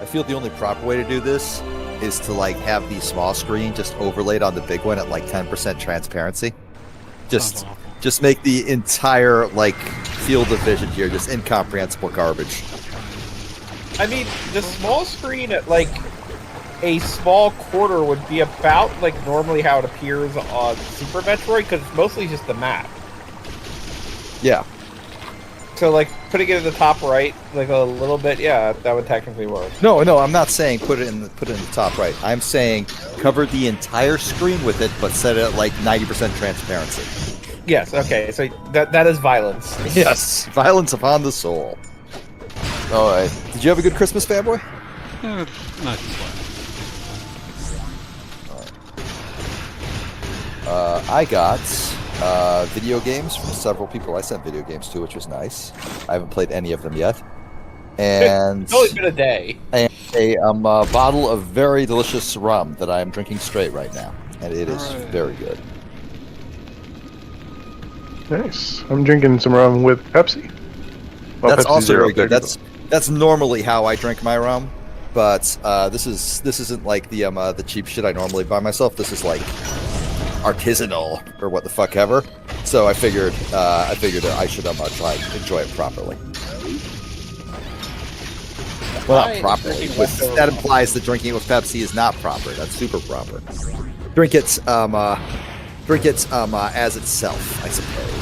I feel the only proper way to do this is to like have the small screen just overlaid on the big one at like 10% transparency. Just make the entire like field of vision here just incomprehensible garbage. I mean, the small screen at like a small quarter would be about like normally how it appears on Super Metroid, because it's mostly just the map. Yeah. So like putting it in the top right, like a little bit, yeah, that would technically work. No, I'm not saying put it in the top right. I'm saying cover the entire screen with it, but set it at like 90% transparency. Yes, okay, so that is violence. Yes, violence upon the soul. All right. Did you have a good Christmas, fanboy? Nice and fun. I got video games from several people I sent video games to, which was nice. I haven't played any of them yet. And It's only been a day. And a bottle of very delicious rum that I am drinking straight right now, and it is very good. Nice. I'm drinking some rum with Pepsi. Well, That's Pepsi also Zero, very good. That's normally how I drink my rum, but this isn't like the cheap shit I normally buy myself. This is like artisanal or what the fuck ever. So I figured I should try and enjoy it properly. Well, not properly. That implies that drinking it with Pepsi is not proper. That's super proper. Drink it as itself, I suppose.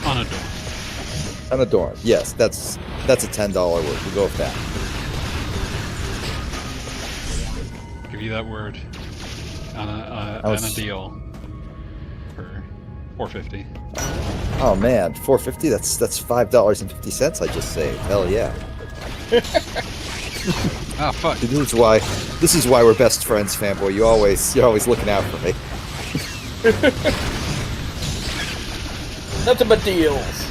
Unadorned. Unadorned. Yes, that's a $10 word. We'll go with that. Give you that word on a deal for $4.50. Oh man, $4.50. That's $5.50 I just saved. Hell yeah. Ah, fuck. This is why we're best friends, fanboy. You're always looking out for me. Nothing but deals.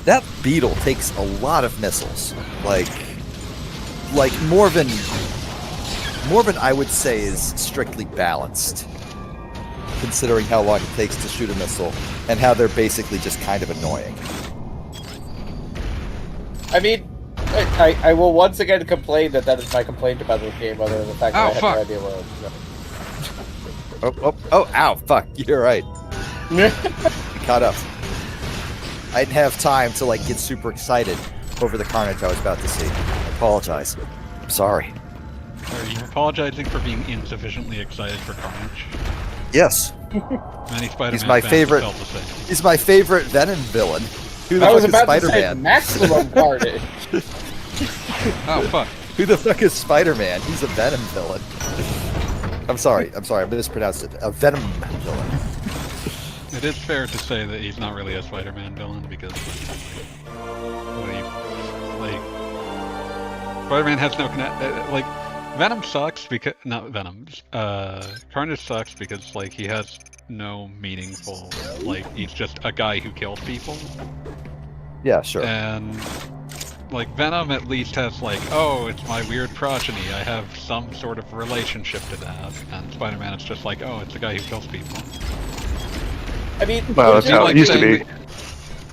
That beetle takes a lot of missiles. Like more than I would say is strictly balanced, considering how long it takes to shoot a missile and how they're basically just kind of annoying. I mean, I will once again complain that is my complaint about this game, other than the fact that I had no idea what it was. Ow, fuck, you're right. Caught up. I didn't have time to like get super excited over the carnage I was about to see. I apologize. I'm sorry. Are you apologizing for being insufficiently excited for Carnage? Yes. Many Spider-Man He's my fans favorite. felt the same. He's my favorite Venom villain. Who the I was fuck is about to say Spider-Man? maximum Carnage. Oh, fuck. Who the fuck is Spider-Man? He's a Venom villain. I'm sorry, I mispronounced it. A Venom villain. It is fair to say that he's not really a Spider-Man villain because, Spider-Man has no Venom sucks because Carnage sucks because like he has no meaningful he's just a guy who kills people. Yeah, sure. And like Venom at least has oh, it's my weird progeny. I have some sort of relationship to that. And Spider-Man is just oh, it's a guy who kills people. I mean, well, that's how it used to be.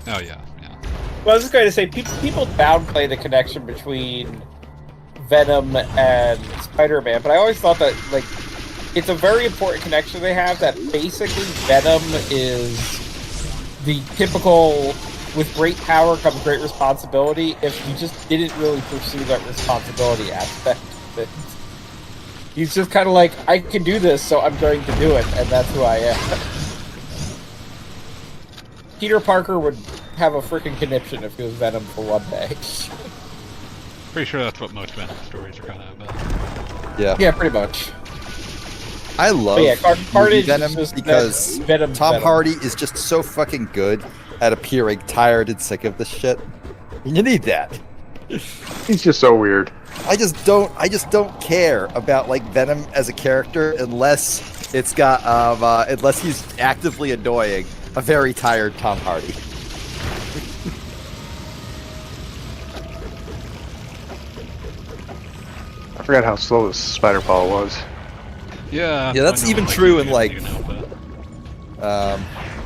Oh yeah. Well, I was just going to say, people downplay the connection between Venom and Spider-Man, but I always thought that, it's a very important connection they have, that basically Venom is the typical, with great power comes great responsibility, if you just didn't really pursue that responsibility aspect of it. He's just kind of I can do this, so I'm going to do it, and that's who I am. Peter Parker would have a freaking conniption if he was Venom for one day. Pretty sure that's what most Venom stories are kind of about. Yeah, pretty much. I love Carnage Venom because Tom Hardy is just so fucking good at appearing tired and sick of this shit. You need that. He's just so weird. I just don't care about Venom as a character unless it's got unless he's actively annoying a very tired Tom Hardy. I forgot how slow this spider ball was. Yeah. Yeah, that's even true in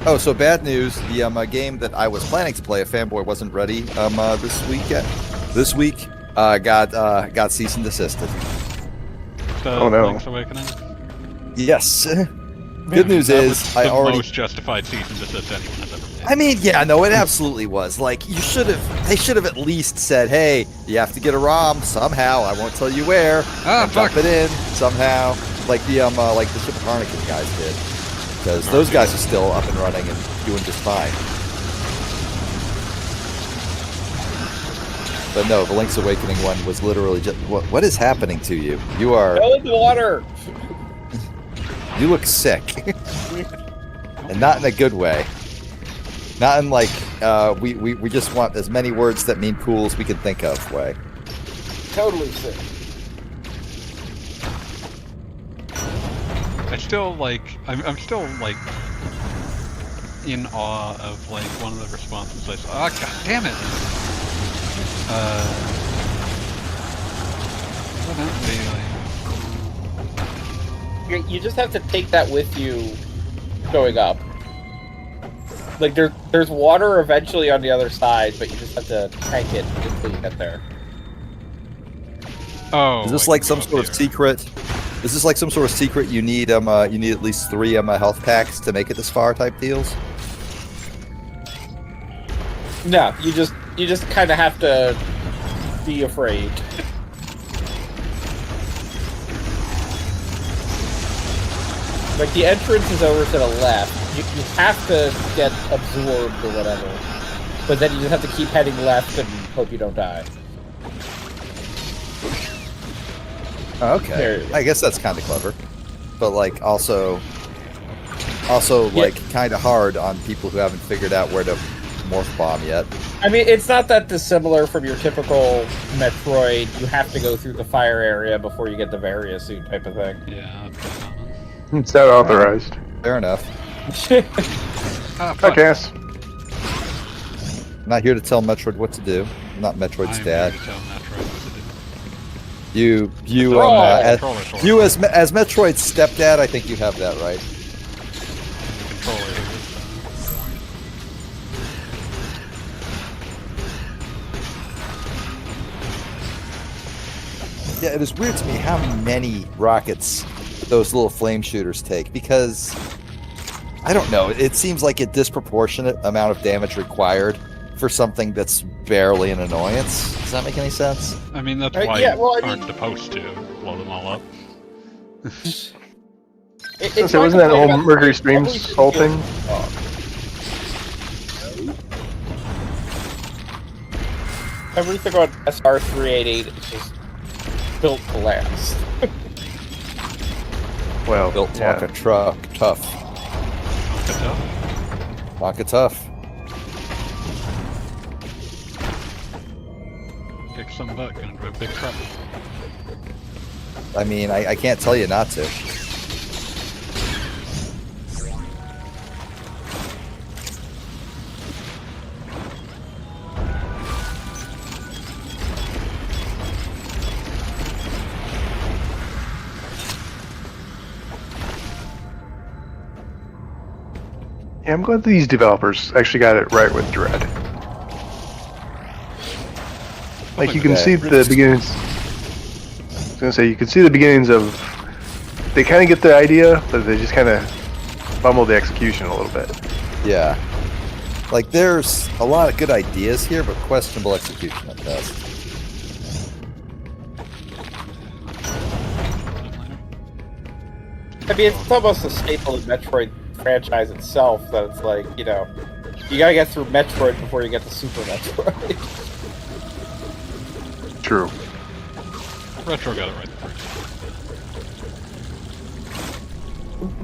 Oh, so bad news. The game that I was planning to play, a fanboy, wasn't ready this week yet. This week, got cease and desisted. Oh no. Link's Awakening. Yes. Good news That is was I the already. most justified cease and desist anyone has ever made. I mean, yeah, no, it absolutely was. Like, you should have. They should have at least said, "Hey, you have to get a ROM somehow. I won't tell you where. Ah, and fuck. dump it in somehow." Like the Ship of Harnican guys did, because those guys are still up and running and doing just fine. But no, the Link's Awakening one was literally just. What is happening to you? You are. Go in the water. You look sick, and not in a good way. Not in like we just want as many words that mean cool as we can think of way. Totally sick. I still like. I'm still like in awe of like one of the responses I saw. Ah, god damn it! What happened to me, like, You just have to take that with you going up. Like there's water eventually on the other side, but you just have to tank it until you get there. oh, Is this I like can some go up sort of here. secret? Is this like some sort of secret? You need at least 3 health packs to make it this far type deals. No, you just kind of have to be afraid. Like the entrance is over to the left. You have to get absorbed or whatever, but then you just have to keep heading left and hope you don't die. Oh, There okay, you go. I guess that's kind of clever, but like also like kind of hard on people who haven't figured out where to morph bomb yet. I mean, it's not that dissimilar from your typical Metroid. You have to go through the fire area before you get the Varia suit type of thing. Yeah. That's pretty common. It's not authorized. Fair enough. Ah, I fuck. guess. I'm not here to tell Metroid what to do. I'm not Metroid's I'm dad. here to tell Metroid what to do. You Control. as, Controller for you as Metroid's stepdad, I think you have that right. the controller. Yeah, it is weird to me how many rockets those little flame shooters take, because I don't know, it seems like a disproportionate amount of damage required for something that's barely an annoyance. Does that make any sense? I mean, that's Right, why yeah, you well, I aren't mean- supposed to blow them all up. So wasn't that the whole Mercury Streams whole thing? Everything on SR388 is just built to last. Well, Built yeah. Tonka truck, tough. Good stuff. Tonka tough. Kick some butt, gonna drive big truck. I mean, I can't tell you not to. Yeah, I'm glad these developers actually got it right with Dread. Like you can see the beginnings. I was gonna say you can see the beginnings of. They kind of get the idea, but they just kind of fumble the execution a little bit. Yeah. Like, there's a lot of good ideas here, but questionable execution at best. I mean, it's almost a staple of the Metroid franchise itself that it's like, you know, you gotta get through Metroid before you get to Super Metroid. True. Retro got it right the first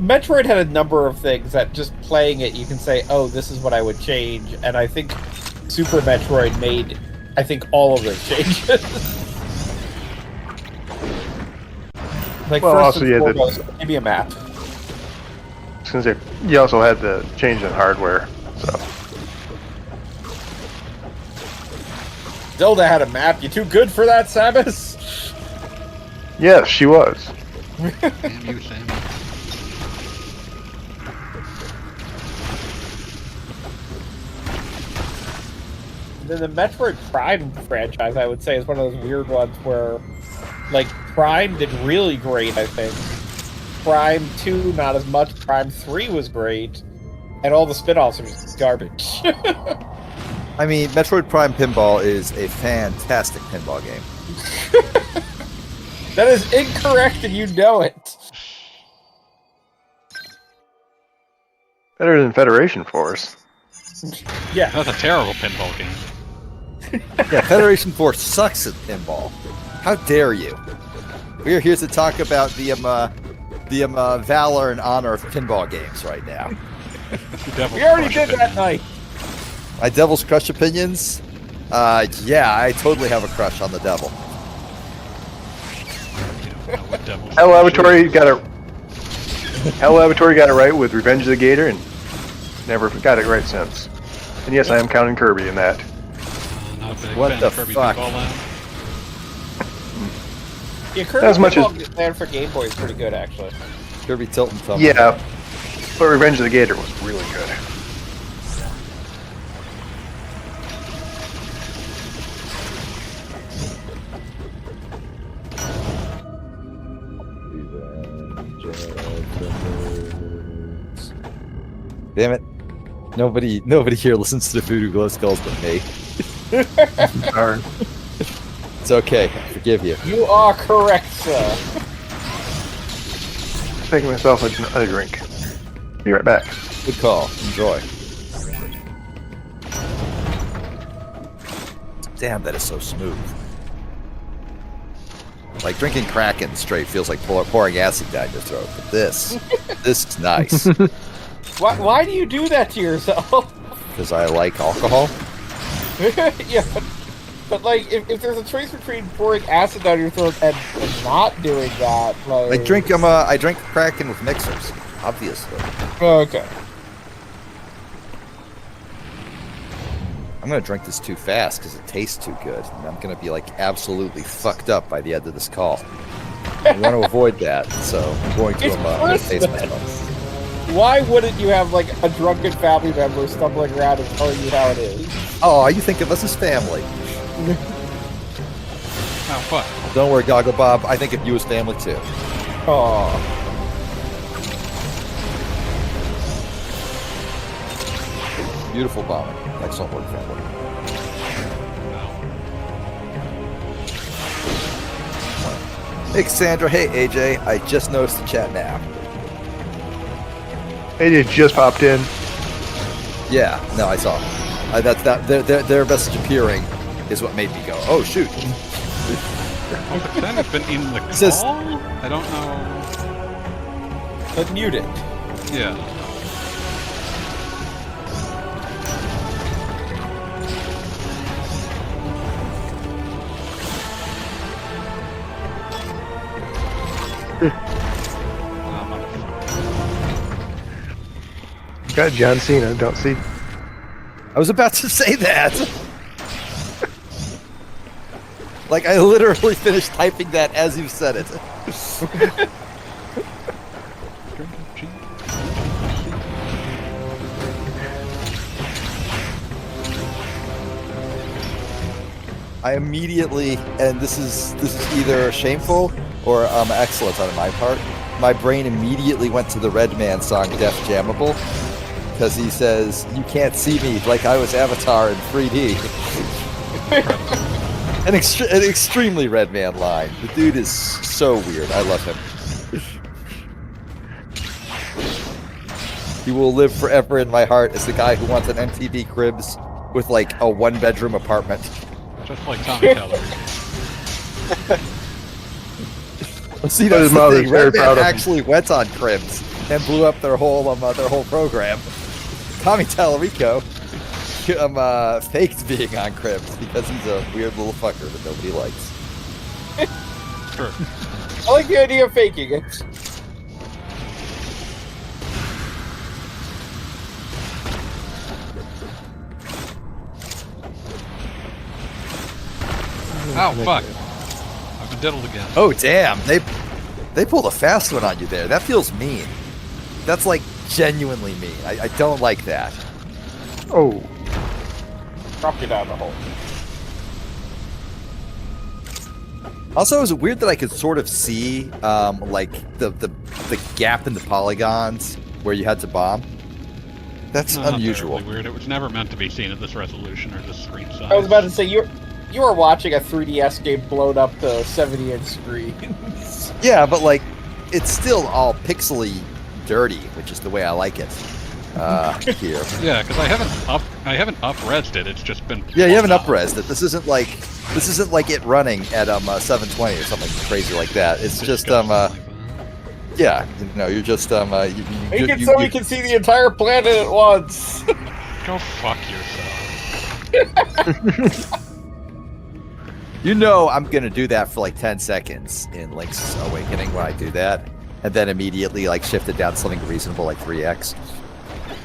Metroid had a number of things that just playing it, you can say, oh, this is what I would change. And I think Super Metroid made, I think, all of those changes. Like, Well, first also, and yeah, the- foremost, maybe a map. I was gonna say you also had the change in hardware, so Zelda had a map. You too good for that, Samus? yes, she was. Damn you, Sam. then the Metroid Prime franchise, I would say, is one of those weird ones where, like, Prime did really great, I think. Prime 2, not as much. Prime 3 was great. And all the spin-offs are just garbage. I mean, Metroid Prime Pinball is a fantastic pinball game. That is incorrect, and you know it. Better than Federation Force. Yeah. That's a terrible pinball game. Yeah, Federation Force sucks at pinball. How dare you? We're here to talk about the valor and honor of pinball games right now. We already did that night. My Devil's Crush opinions? Yeah, I totally have a crush on the devil. Hell Laboratory got it right with Revenge of the Gator, and never got it right since. And yes, I am counting Kirby in that. Not a big What fan the of Kirby fuck? Pinball Land. Yeah, Kirby As much as- Pinball Land for Game Boy is pretty good, actually. Kirby Tilt and Tumble. Yeah, but Revenge of the Gator was really good. Damn it. Nobody here listens to the Voodoo Glow Skulls but me. Darn. It's okay. I forgive you. You are correct, sir. Taking myself a drink. Be right back. Good call. Enjoy. Damn, that is so smooth. Like drinking Kraken straight feels like pouring acid down your throat. But this is nice. Why do you do that to yourself? Because I like alcohol. Yeah, but like, if there's a choice between pouring acid down your throat and not doing that, like... I drink Kraken with mixers, obviously. Okay. I'm gonna drink this too fast because it tastes too good, and I'm gonna be like absolutely fucked up by the end of this call. I want to avoid that, so I'm going to It's taste Christmas. myself. Why wouldn't you have, like, a drunken family member stumbling around and telling you how it is? Oh, you think of us as family. Oh, fuck. Don't worry, Goggle Bob. I think of you as family too. Oh. Beautiful bombing. Excellent work, family. Hey, Cassandra. Hey, AJ. I just noticed the chat now. It just popped in. Yeah, no, I saw. Their message appearing is what made me go, oh shoot. Oh, but then it's been in the call? Says- I don't know. But mute it. Yeah. Got John Cena. Don't see. I was about to say that. Like, I literally finished typing that as you said it. I immediately, and this is either shameful or excellent on my part, my brain immediately went to the Red Man song Def Jammable, because he says, you can't see me like I was Avatar in 3D. An extremely Red Man line. The dude is so weird. I love him. He will live forever in my heart as the guy who wants an MTV Cribs with like a one-bedroom apartment. Just like Tommy Teller. See, But his that's the mother's thing. very Red Man proud of him. actually went on Cribs and blew up their whole program. Tommy Tallarico faked being on Cribs because he's a weird little fucker that nobody likes. Sure. I like the idea of faking it. Oh, fuck. I've been diddled again. Oh damn, they pulled a fast one on you there. That feels mean. That's like genuinely mean. I don't like that. Oh, Drop you down the hole. Also, is it weird that I could sort of see, like the gap in the polygons where you had to bomb? That's No, not unusual. terribly weird. It was never meant to be seen at this resolution or this screen size. I was about to say you are watching a 3DS game blown up to 70-inch screens. Yeah, but like, it's still all pixely dirty, which is the way I like it. Here. Yeah, because I haven't up-resed it. It's just been. Yeah, you haven't blown up. up-resed it. This isn't like it running at 720 or something crazy like that. It's just yeah, no, you're just Make it so we can see the entire planet at once. Go fuck yourself. You know I'm gonna do that for like 10 seconds in Link's Awakening when I do that, and then immediately like shift it down to something reasonable like 3x.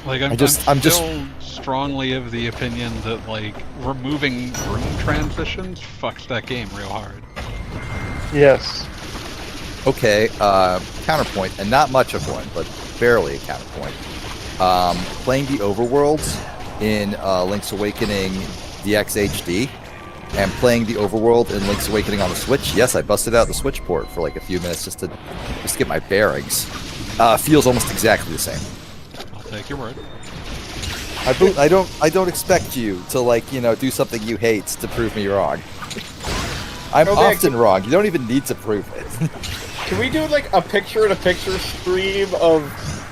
Like I'm still strongly of the opinion that like removing room transitions fucks that game real hard. Yes. Okay, counterpoint, and not much of one, but barely a counterpoint. Playing the overworlds in Link's Awakening DX HD, and playing the overworld in Link's Awakening on the Switch. Yes, I busted out the Switch port for like a few minutes just to get my bearings. Feels almost exactly the same. I'll take your word. I don't expect you to like do something you hate to prove me wrong. I'm often wrong. You don't even need to prove it. Can we do like a picture-in-a-picture stream of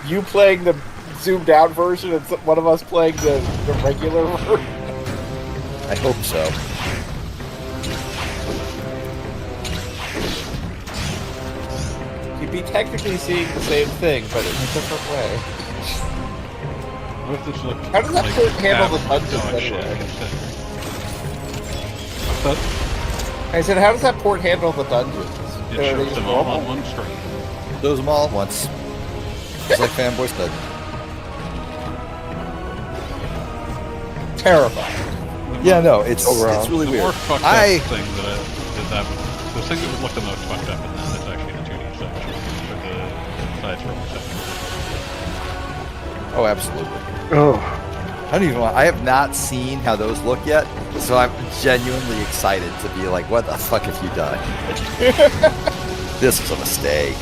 you playing the zoomed out version and one of us playing the regular version? I hope so. You'd be technically seeing the same thing, but in a different way. What if this looks How does that like port handle the dog dungeons shit, anyway? considering? What's that? I said, how does that port handle the dungeons? It Are they shows just them all normal? on one screen. Those them all at once. Just like Fanboy said. Terrifying. Yeah, no, it's Overall. it's really The weird. more fucked up thing the thing that would look the most fucked up in that is actually the 2D section, or the side scroller section. Oh, absolutely. Oh. I don't even want. I have not seen how those look yet, so I'm genuinely excited to be like, "What the fuck have you done? This was a mistake."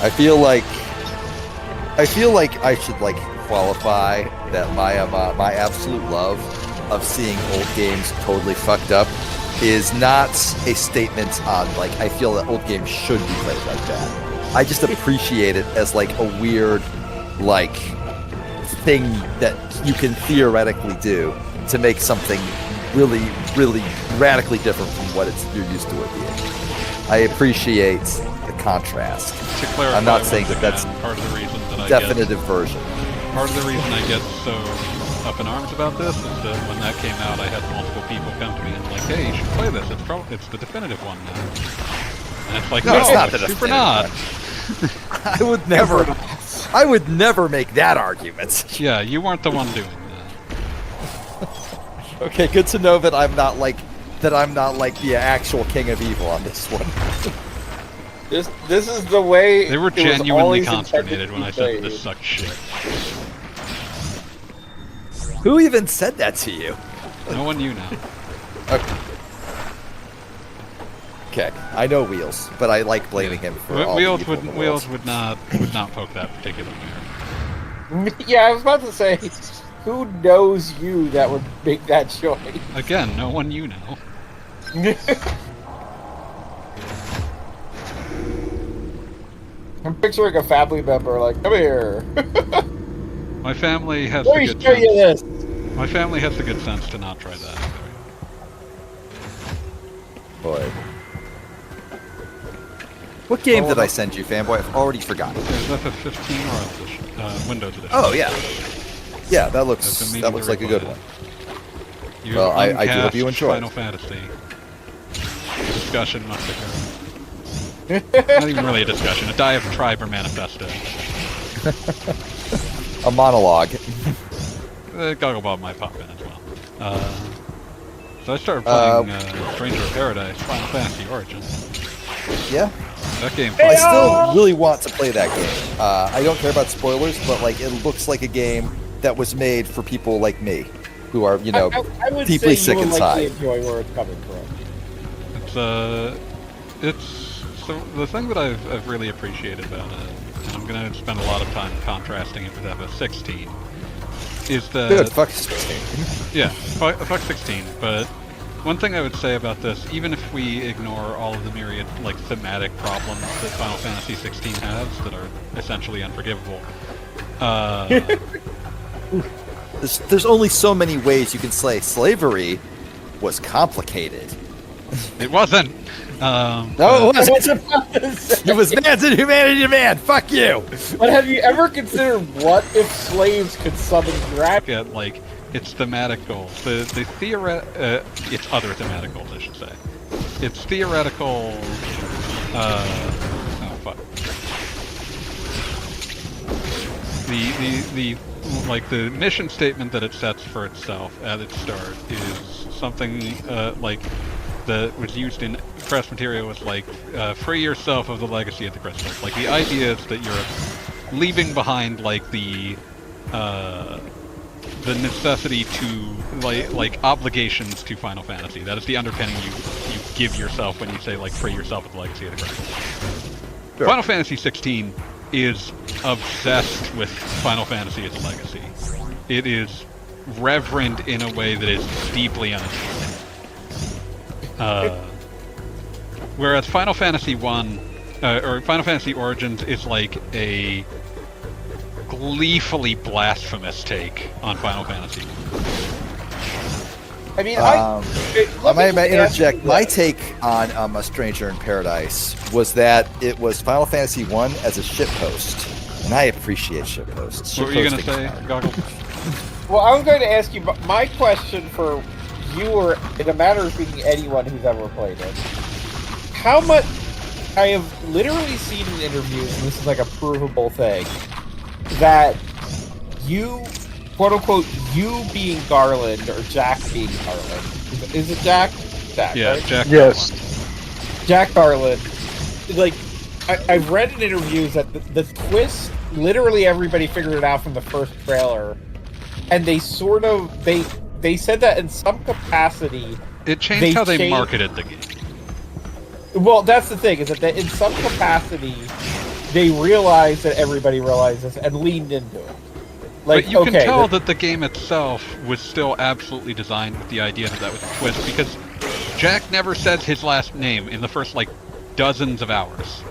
I feel like I should like qualify that my my absolute love of seeing old games totally fucked up is not a statement on like I feel that old games should be played like that. I just appreciate it as like a weird like thing that you can theoretically do to make something really, really radically different from what you're used to it being. I appreciate the contrast. To clarify, I'm not saying once that that's again, part of the reason that I definitive version. Part of the reason I get so up in arms about this is that when that came out, I had multiple people come to me and like, "Hey, you should play this. It's the definitive one now." And it's like, No, no, it's not the super definitive not. one. I would never make that argument. Yeah, you weren't the one doing that. Okay, good to know that I'm not like the actual king of evil on this one. This is the way. They were it was genuinely always consternated intended when to I be said that played. this sucked shit. Who even said that to you? No one you know. Okay, I know Wheels, but I like blaming him for all Wheels the evil in the Wheels world. would not poke that particular bear. Yeah, I was about to say, who knows you that would make that choice? Again, no one you know. I'm picturing a family member like, come here. My family has Let the me good show you sense. this. My family has the good sense to not try that. Boy. What game did I send you, fanboy? I've already forgotten. Is that the 15 or edition? Windows edition? Oh yeah, yeah. That I've looks been meaning to like a good replay one. it. You Well, I do hope uncast you enjoy it. Final Fantasy. Discussion must occur. Not even really a discussion. A diatribe or manifesto. A monologue. Gogglebot might pop in as well. So I started playing Stranger of Paradise, Final Fantasy Origins. Yeah. That game. I still really want to play that game. I don't care about spoilers, but like it looks like a game that was made for people like me. who are, I would deeply say sick you will likely inside. enjoy where it's coming from. It's so the thing that I've really appreciated about it, and I'm gonna spend a lot of time contrasting it with FF16, is that Good, fuck 16. yeah, fuck 16. But one thing I would say about this, even if we ignore all of the myriad like thematic problems that Final Fantasy 16 has that are essentially unforgivable, There's only so many ways you can say slavery was complicated. it wasn't. No, But- it wasn't. It was man to humanity to man. Fuck you. But have you ever considered what if slaves could summon dragons? at like its thematic goals. The its other thematic goals, I should say. Its theoretical. Oh fuck. The mission statement that it sets for itself at its start is something like that was used in press material was like free yourself of the legacy of the crystal. Like the idea is that you're leaving behind like the necessity to like obligations to Final Fantasy. That is the underpinning you give yourself when you say like free yourself of the legacy of the crystal. Sure. Final Fantasy 16 is obsessed with Final Fantasy as a legacy. It is reverent in a way that is deeply uninteresting. Whereas Final Fantasy 1, or Final Fantasy Origins is like a gleefully blasphemous take on Final Fantasy. I mean, I might interject. My take on A Stranger in Paradise was that it was Final Fantasy 1 as a shitpost. And I appreciate shitposts. What were you going to Shitposting say, Goggle? Well, I was going to ask you, but my question for you, or in a matter of speaking, anyone who's ever played it, how much I have literally seen in interviews, and this is like a provable thing, that you, quote unquote, you being Garland or Jack being Garland. Is it Jack? Jack, Yeah, right? Jack. Yes. Jack Garland. Like, I've read in interviews that the twist, literally everybody figured it out from the first trailer, and they sort of they said that in some capacity. It changed how they changed- marketed the game. Well, that's the thing, is that in some capacity, they realized that everybody realizes and leaned into it. Like, But you can tell the- that the game itself was still absolutely designed with the idea that that was a twist, because Jack never says his last name in the first, like, dozens of hours.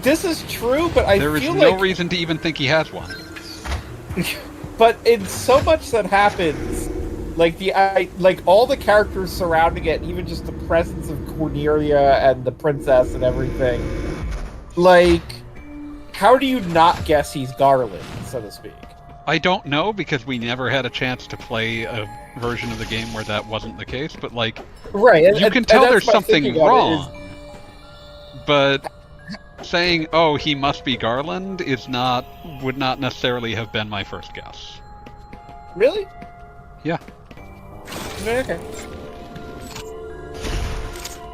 this is true, but I There is feel no like, reason to even think he has one. but in so much that happens, like all the characters surrounding it, even just the presence of Cornelia and the princess and everything, like, how do you not guess he's Garland, so to speak? I don't know, because we never had a chance to play a version of the game where that wasn't the case, but, like, Right, you can tell there's something wrong. But saying, oh, he must be Garland would not necessarily have been my first guess. Really? Yeah. Okay.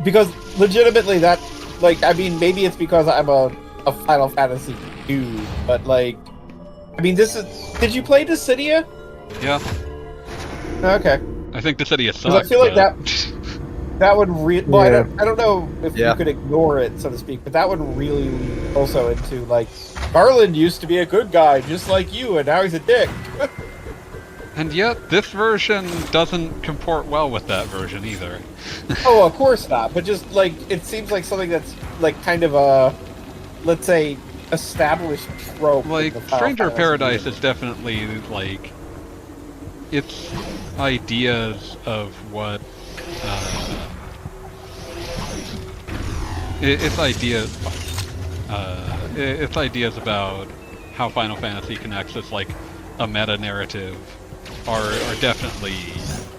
Because legitimately, that, like, I mean, maybe it's because I'm a Final Fantasy dude, but like, I mean, this is. Did you play Dissidia? Yeah. Okay. I think the city is Because I sucks. feel like but- that would well, Yeah. I don't know if Yeah. you could ignore it, so to speak, but that would really lead also into like, Garland used to be a good guy, just like you, and now he's a dick. And yet, this version doesn't comport well with that version either. Oh, of course not. But just like, it seems like something that's like kind of a, let's say, established trope. Like, in the Final Stranger Fantasy Paradise universe. is definitely, like, its ideas of what, its ideas about how Final Fantasy connects as, like, a meta-narrative are definitely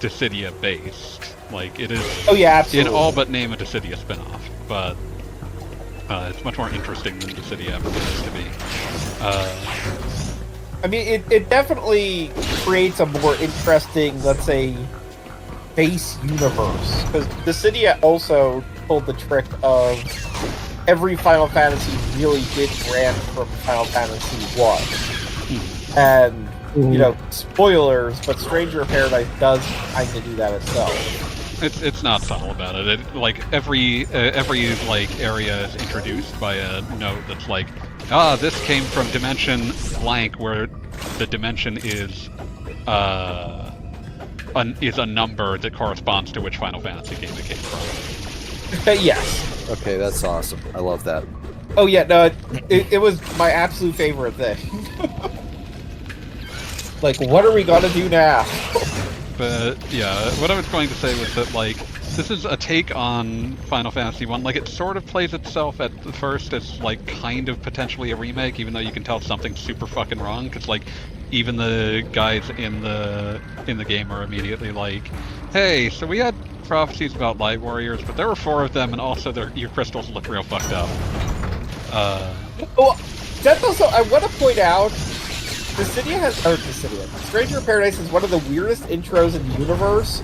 Dissidia based. Like, it is Oh yeah, absolutely. in all but name a Dissidia spinoff, but it's much more interesting than Dissidia ever used to be. I mean, it definitely creates a more interesting, let's say, base universe. Because Dissidia also pulled the trick of every Final Fantasy really did branch from Final Fantasy 1. And spoilers, but Stranger of Paradise does kind of do that itself. It's not subtle about it. Like every like area is introduced by a note that's like, this came from dimension blank, where the dimension is a number that corresponds to which Final Fantasy game it came from. Yes. Okay, that's awesome. I love that. Oh yeah, no, it was my absolute favorite thing. Like, what are we gonna do now? But yeah, what I was going to say was that like this is a take on Final Fantasy 1. Like it sort of plays itself at first as like kind of potentially a remake, even though you can tell something's super fucking wrong. Because like even the guys in the game are immediately like, "Hey, so we had prophecies about Light Warriors, but there were 4 of them, and also your crystals look real fucked up." Well, that's also, I want to point out, Stranger of Paradise is one of the weirdest intros in the universe,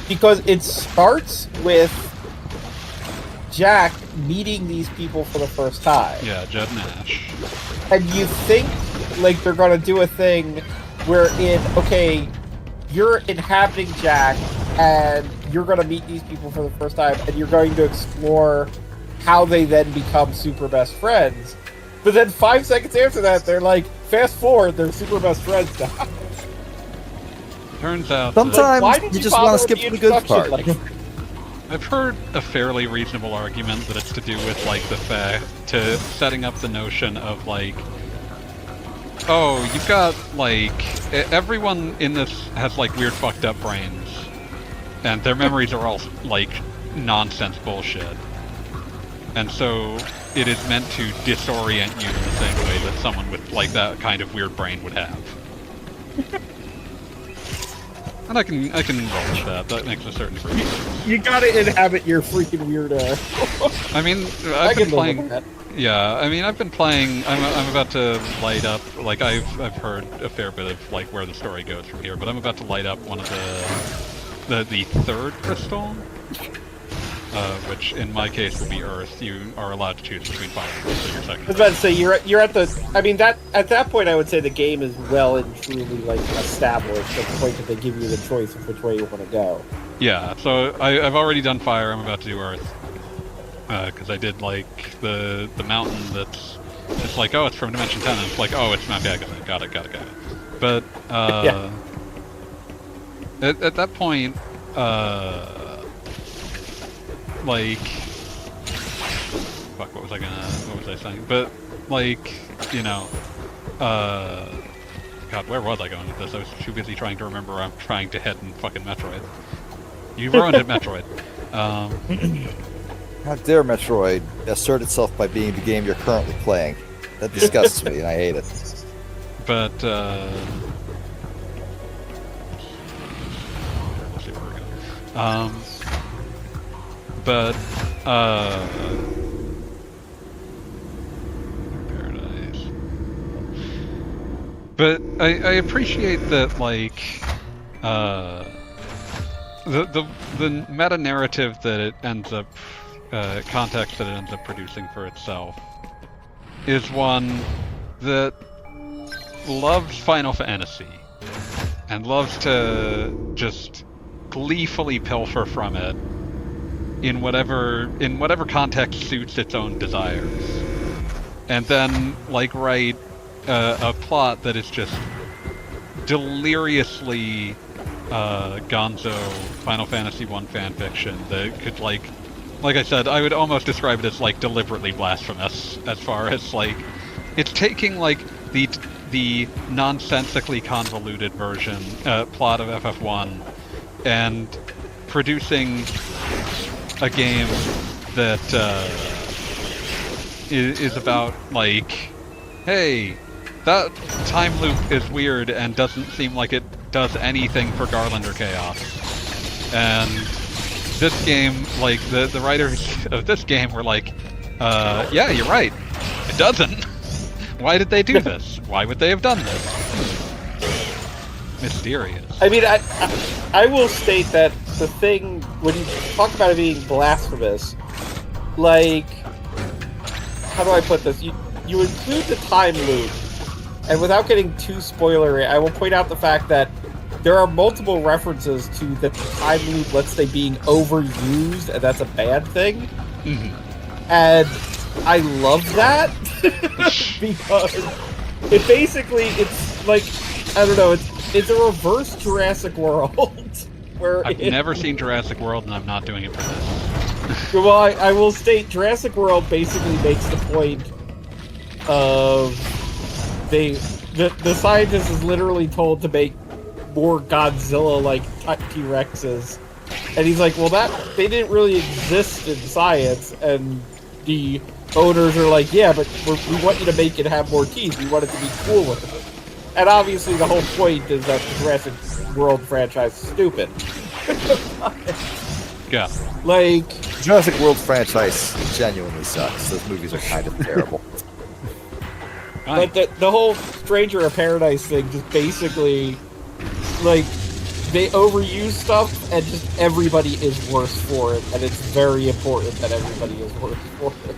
because it starts with Jack meeting these people for the first time. Yeah, Judd and Ash. And you think, like, they're gonna do a thing wherein, okay, you're inhabiting Jack, and you're gonna meet these people for the first time, and you're going to explore how they then become super best friends. But then 5 seconds after that, they're like, fast forward, they're super best friends now. Turns out sometimes Why did you just bother want to with skip the the good introduction? part. Like, I've heard a fairly reasonable argument that it's to do with like the fact to setting up the notion of like, oh, you've got like everyone in this has like weird fucked up brains, and their memories are all like nonsense bullshit, and so it is meant to disorient you in the same way that someone with like that kind of weird brain would have. And I can roll with that. That makes a certain degree. you gotta inhabit your freaking weirdo. I mean, I've been playing. Yeah, I mean, I've been playing. I'm about to light up. Like I've heard a fair bit of like where the story goes from here, but I'm about to light up one of the third crystal, which in my case will be Earth. You are allowed to choose between fire and Earth, so your second. I was about to say you're at the. I mean that at that point I would say the game is well and truly like established at the point that they give you the choice of which way you want to go. Yeah, so I've already done fire. I'm about to do Earth. Because I did like the mountain that's it's like, oh, it's from Dimension 10, and it's like, oh, it's not. Yeah, got it. But Yeah. at that point, like, fuck, what was I saying? But like, you know, God, where was I going with this? I was too busy trying to remember where I'm trying to head in fucking Metroid. You ruined it, Metroid. How dare Metroid assert itself by being the game you're currently playing? That disgusts me, and I hate it. But, let's see where we're going. Paradise. But I appreciate that, like, the meta narrative that it ends up context that it ends up producing for itself is one that loves Final Fantasy and loves to just gleefully pilfer from it in whatever context suits its own desires, and then like write a plot that is just deliriously gonzo Final Fantasy 1 fanfiction that could like I said, I would almost describe it as like deliberately blasphemous, as far as like it's taking like the nonsensically convoluted version plot of FF1 and producing a game that is about like, hey, that time loop is weird and doesn't seem like it does anything for Garlander Chaos, and this game, like, the writers of this game were like, yeah, you're right. It doesn't. Why did they do this? Why would they have done this? Mysterious. I mean, I will state that the thing, when you talk about it being blasphemous, like, how do I put this? You include the time loop And without getting too spoilery, I will point out the fact that there are multiple references to the time loop, let's say, being overused, and that's a bad thing. Mm-hmm. And I love that because it basically, it's like, I don't know, it's a reverse Jurassic World. Where I've never seen Jurassic World, and I'm not doing it for this. Well, I will state Jurassic World basically makes the point of the scientist is literally told to make more Godzilla-like T-Rexes, and he's like, well, they didn't really exist in science, and the owners are like, yeah, but we want you to make it have more teeth. We want it to be cool with it. And obviously, the whole point is that the Jurassic World franchise is stupid. Yeah. Like, Jurassic World franchise genuinely sucks. Those movies are kind of terrible. but the whole Stranger of Paradise thing just basically, like, they overuse stuff and just everybody is worse for it, and it's very important that everybody is worse for it.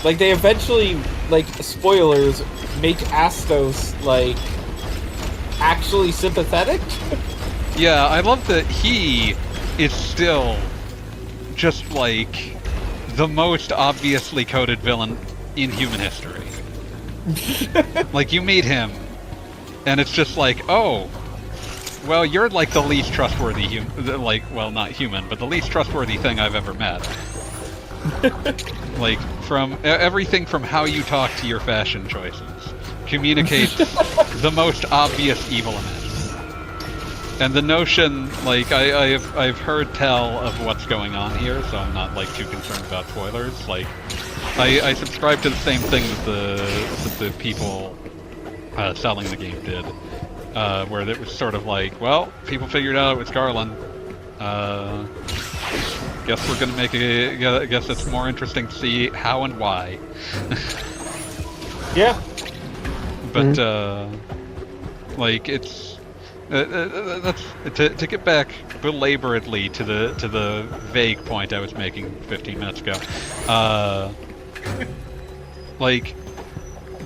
Like, they eventually, like, spoilers, make Astos, like, actually sympathetic. Yeah, I love that he is still just, like, the most obviously coded villain in human history. Like, you meet him, and it's just like, oh, well, you're, like, the least trustworthy well, not human, but the least trustworthy thing I've ever met. Like, from everything from how you talk to your fashion choices communicates the most obvious evil imaginable. And the notion, like, I've heard tell of what's going on here, so I'm not, like, too concerned about spoilers. Like, I subscribe to the same thing that the people selling the game did, where it was sort of like, well, people figured out it was Garland. Guess we're gonna make I guess it's more interesting to see how and why. Yeah. But like, it's that's to get back belaboredly to the vague point I was making 15 minutes ago. Like,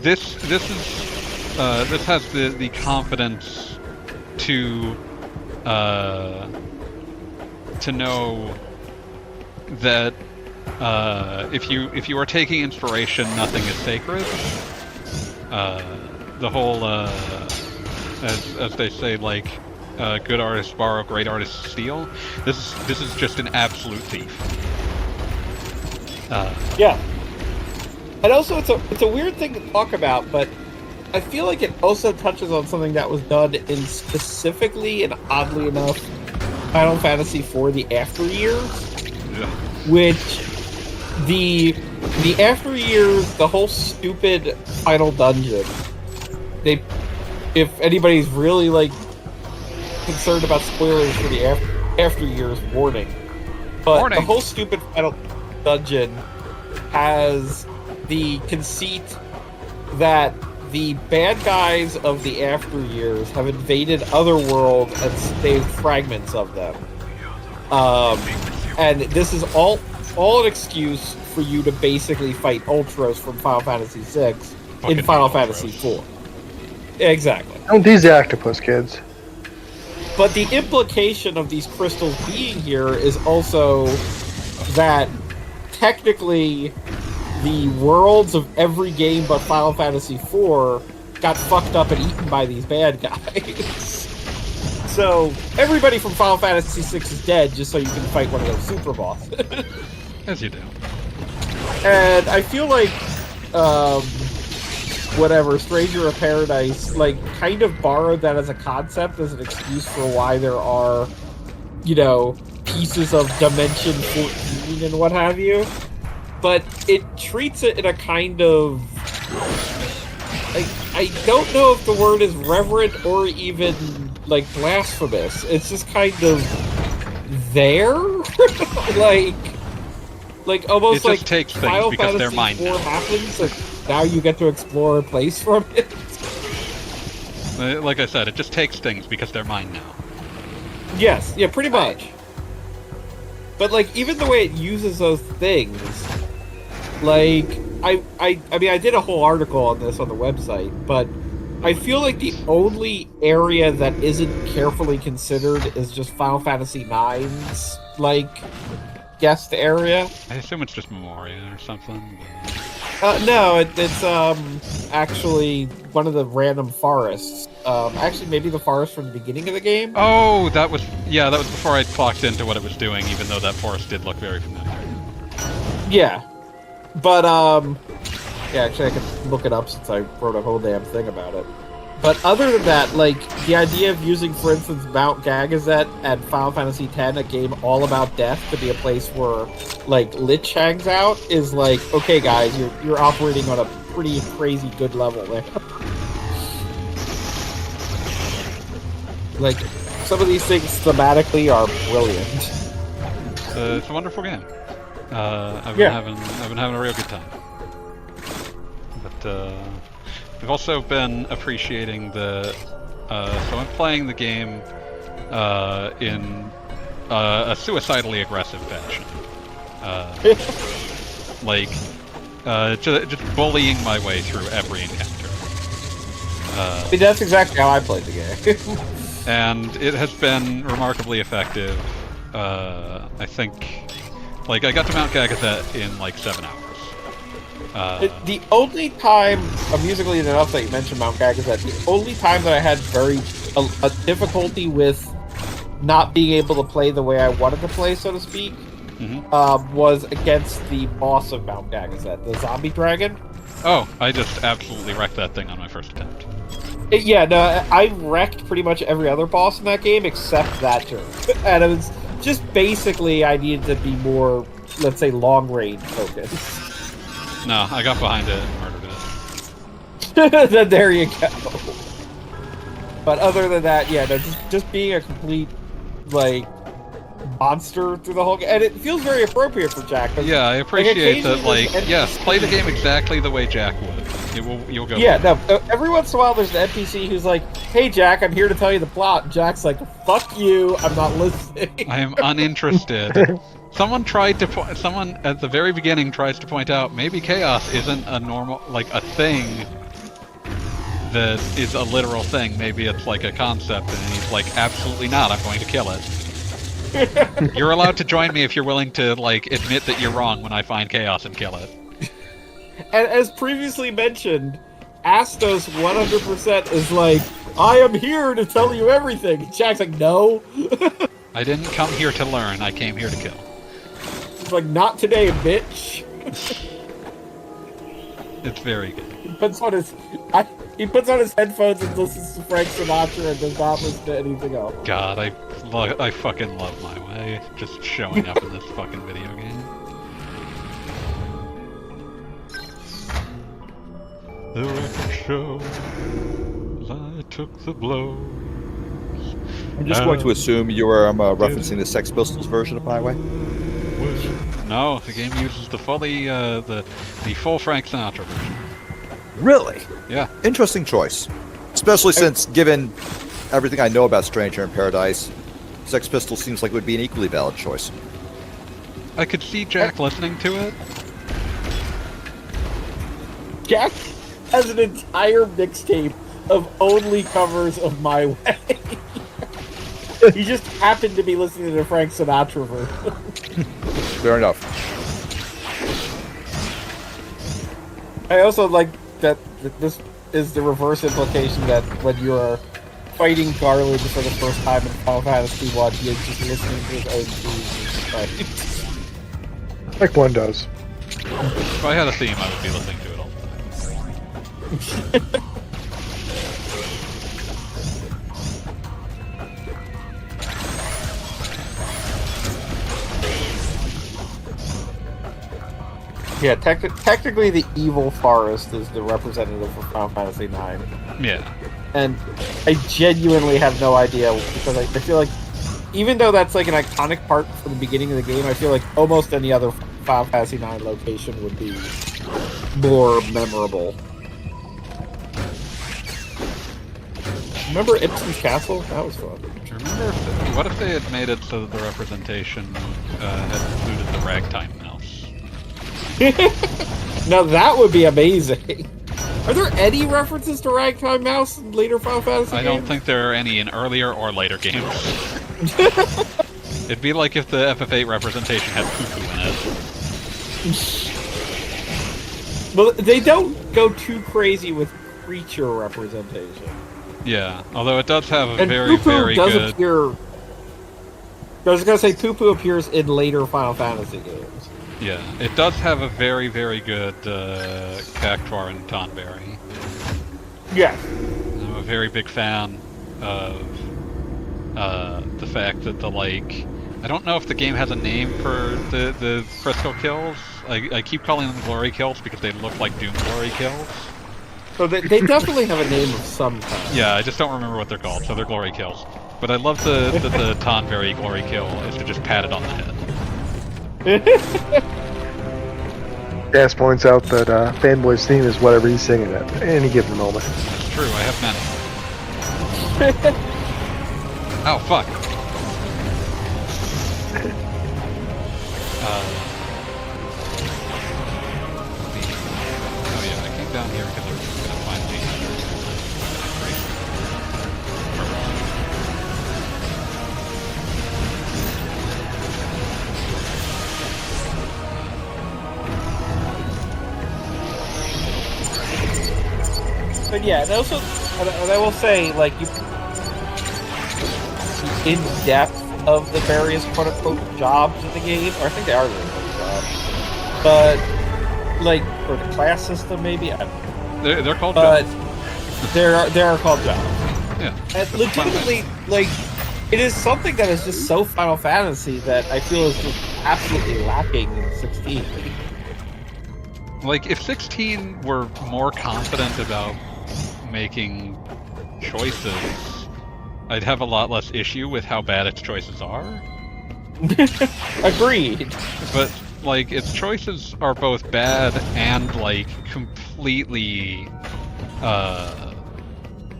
this has the confidence to know that if you are taking inspiration, nothing is sacred. The whole as they say, like, good artists borrow, great artists steal. This is just an absolute thief. Yeah. And also, it's a weird thing to talk about, but I feel like it also touches on something that was done in specifically and oddly enough Final Fantasy IV: The After Years, Yeah. which the After Years, the whole stupid final dungeon. If anybody's really, like, concerned about spoilers for the After Years, warning. But the whole stupid final dungeon has the conceit that the bad guys of the After Years have invaded other worlds and saved fragments of them. And this is all an excuse for you to basically fight Ultros from Final Fantasy VI in Final Fantasy IV. Exactly. Don't these octopus kids? But the implication of these crystals being here is also that technically the worlds of every game but Final Fantasy IV got fucked up and eaten by these bad guys. So everybody from Final Fantasy VI is dead just so you can fight one of those super bosses. As you do. And I feel like Stranger of Paradise, like, kind of borrowed that as a concept, as an excuse for why there are, you know, pieces of Dimension 14 and what have you. But it treats it in a kind of, like, I don't know if the word is reverent or even, like, blasphemous. It's just kind of there? like almost it like just takes things Final because Fantasy they're mine IV now. happens, like, now you get to explore a place from it. Like I said, it just takes things because they're mine now. Yes, yeah, pretty much. But, like, even the way it uses those things, like, I mean, I did a whole article on this on the website, but I feel like the only area that isn't carefully considered is just Final Fantasy IX's, like, guest area. I assume it's just Memoria or something. No, it's actually one of the random forests. Actually, maybe the forest from the beginning of the game. Oh, that was before I clocked into what it was doing, even though that forest did look very familiar. Yeah, but yeah, actually, I can look it up since I wrote a whole damn thing about it. But other than that, like, the idea of using, for instance, Mount Gagazet at Final Fantasy X, a game all about death, to be a place where, like, Lich hangs out, is like, okay, guys, you're operating on a pretty crazy good level there. Like, some of these things thematically are brilliant. It's a wonderful game. I've been having a real good time. But I've also been appreciating the. So I'm playing the game in a suicidally aggressive fashion. Just bullying my way through every encounter. I mean, that's exactly how I played the game. And it has been remarkably effective. I think, like, I got to Mount Gagazet in like 7 hours. The only time, amusingly enough, that you mentioned Mount Gagazet, the only time that I had a difficulty with not being able to play the way I wanted to play, so to speak, was against the boss of Mount Gagazet, the zombie dragon. Oh, I just absolutely wrecked that thing on my first attempt. Yeah, no, I wrecked pretty much every other boss in that game except that turn. And it was just basically I needed to be more, let's say, long-range focused. No, I got behind it and murdered it. Then there you go. But other than that, yeah, no, just being a complete, like, monster through the whole game. And it feels very appropriate for Jack. Yeah, I appreciate that, like, yes, NPC play the game exactly the way Jack would. You'll go. Yeah, no, every once in a while there's an NPC who's like, hey Jack, I'm here to tell you the plot. And Jack's like, fuck you, I'm not listening. I am uninterested. Someone at the very beginning tries to point out maybe chaos isn't a normal, like, a thing that is a literal thing. Maybe it's like a concept, and he's like, absolutely not, I'm going to kill it. You're allowed to join me if you're willing to, like, admit that you're wrong when I find chaos and kill it. And as previously mentioned, Astos 100% is like, I am here to tell you everything. Jack's like, no. I didn't come here to learn, I came here to kill. He's like, not today, bitch. It's very good. He puts on his headphones and listens to Frank Sinatra and does not listen to anything else. God, I fucking love my way. Just showing up in this fucking video game. The record shows I took the blows. I'm just going to assume you are referencing the Sex Pistols version of My Way. No, the game uses the full Frank Sinatra version. Really? Yeah. Interesting choice. Especially since, given everything I know about Stranger in Paradise, Sex Pistols seems like it would be an equally valid choice. I could see Jack listening to it. Jack has an entire mixtape of only covers of My Way. He just happened to be listening to the Frank Sinatra version. Fair enough. I also like that this is the reverse implication that when you are fighting Garland for the first time in Final Fantasy 1, you're just listening to his own themes. Like one does. If I had a theme, I would be listening to it all the time. Yeah, technically the evil forest is the representative of Final Fantasy IX. Yeah. And I genuinely have no idea, because I feel like, even though that's like an iconic part from the beginning of the game, I feel like almost any other Final Fantasy IX location would be more memorable. Remember Ibsen's Castle? That was fun. Do you remember what if they had made it so that the representation had included the ragtime mouse? Now that would be amazing. Are there any references to Ragtime Mouse in later Final Fantasy I don't games? think there are any in earlier or later games. It'd be like if the FF8 representation had poo-poo in it. Well, they don't go too crazy with creature representation. Yeah, although it does have a And very, Poo-Poo very does good... appear... I was gonna say Poo-Poo appears in later Final Fantasy games. Yeah, it does have a very, very good Cactuar and Tonberry. Yeah. I'm a very big fan of the fact that I don't know if the game has a name for the crystal kills. I keep calling them glory kills because they look like Doom glory kills. So they definitely have a name of some kind. Yeah, I just don't remember what they're called, so they're glory kills. But I love the Tonberry glory kill is to just pat it on the head. Gas points out that Fanboy's theme is whatever he's singing at any given moment. That's true, I have many. Oh, fuck. Oh yeah, I came down here because I was just gonna find the But yeah, and also, and I will say, like, in depth of the various quote-unquote jobs in the game, or I think they are really jobs, but like for the class system, maybe. I don't know. They're called But jobs. there are called jobs, Yeah. and legitimately, like, it is something that is just so Final Fantasy that I feel is just absolutely lacking in 16. Like, if 16 were more confident about making choices, I'd have a lot less issue with how bad its choices are. Agreed. But, like, its choices are both bad and, like, completely,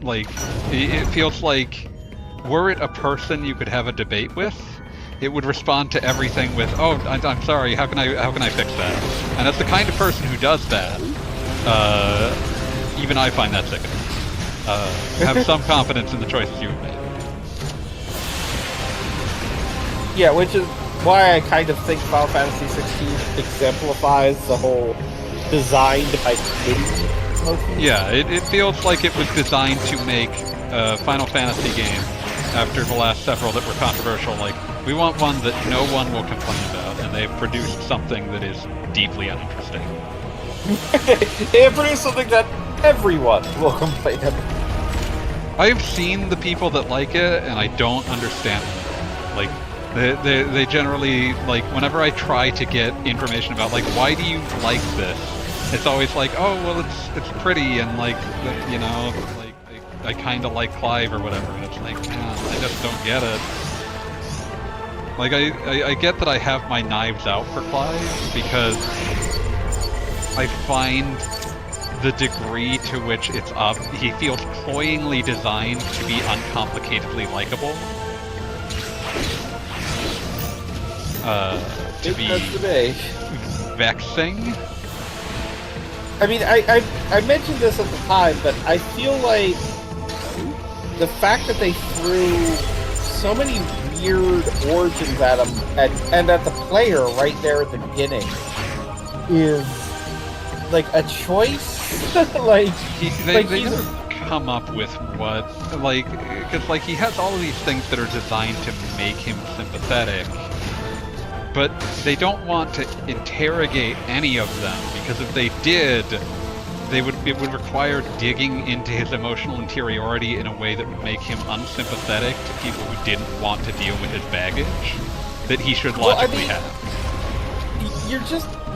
like, it feels like, were it a person you could have a debate with, it would respond to everything with, "Oh, I'm sorry. How can I fix that?" And as the kind of person who does that, even I find that sickening. Have some confidence in the choices you've made. Yeah, which is why I kind of think Final Fantasy 16 exemplifies the whole designed by committee motif. Yeah, it feels like it was designed to make a Final Fantasy game after the last several that were controversial. Like, we want one that no one will complain about, and they've produced something that is deeply uninteresting. They have produced something that everyone will complain about. I have seen the people that like it, and I don't understand them. Like, they generally, like, whenever I try to get information about, like, why do you like this? It's always like, oh, well, it's pretty, and, like, you know, like, I kind of like Clive or whatever, and it's like, man, I just don't get it. Like, I get that I have my knives out for Clive, because I find the degree to which he feels cloyingly designed to be uncomplicatedly likable. To be vexing. I mean, I mentioned this at the time, but I feel like the fact that they threw so many weird origins at him and at the player right there at the beginning is like a choice. Like they never come up with what, like, because, like, he has all of these things that are designed to make him sympathetic, but they don't want to interrogate any of them, because if they did, it would require digging into his emotional interiority in a way that would make him unsympathetic to people who didn't want to deal with his baggage that he should logically have.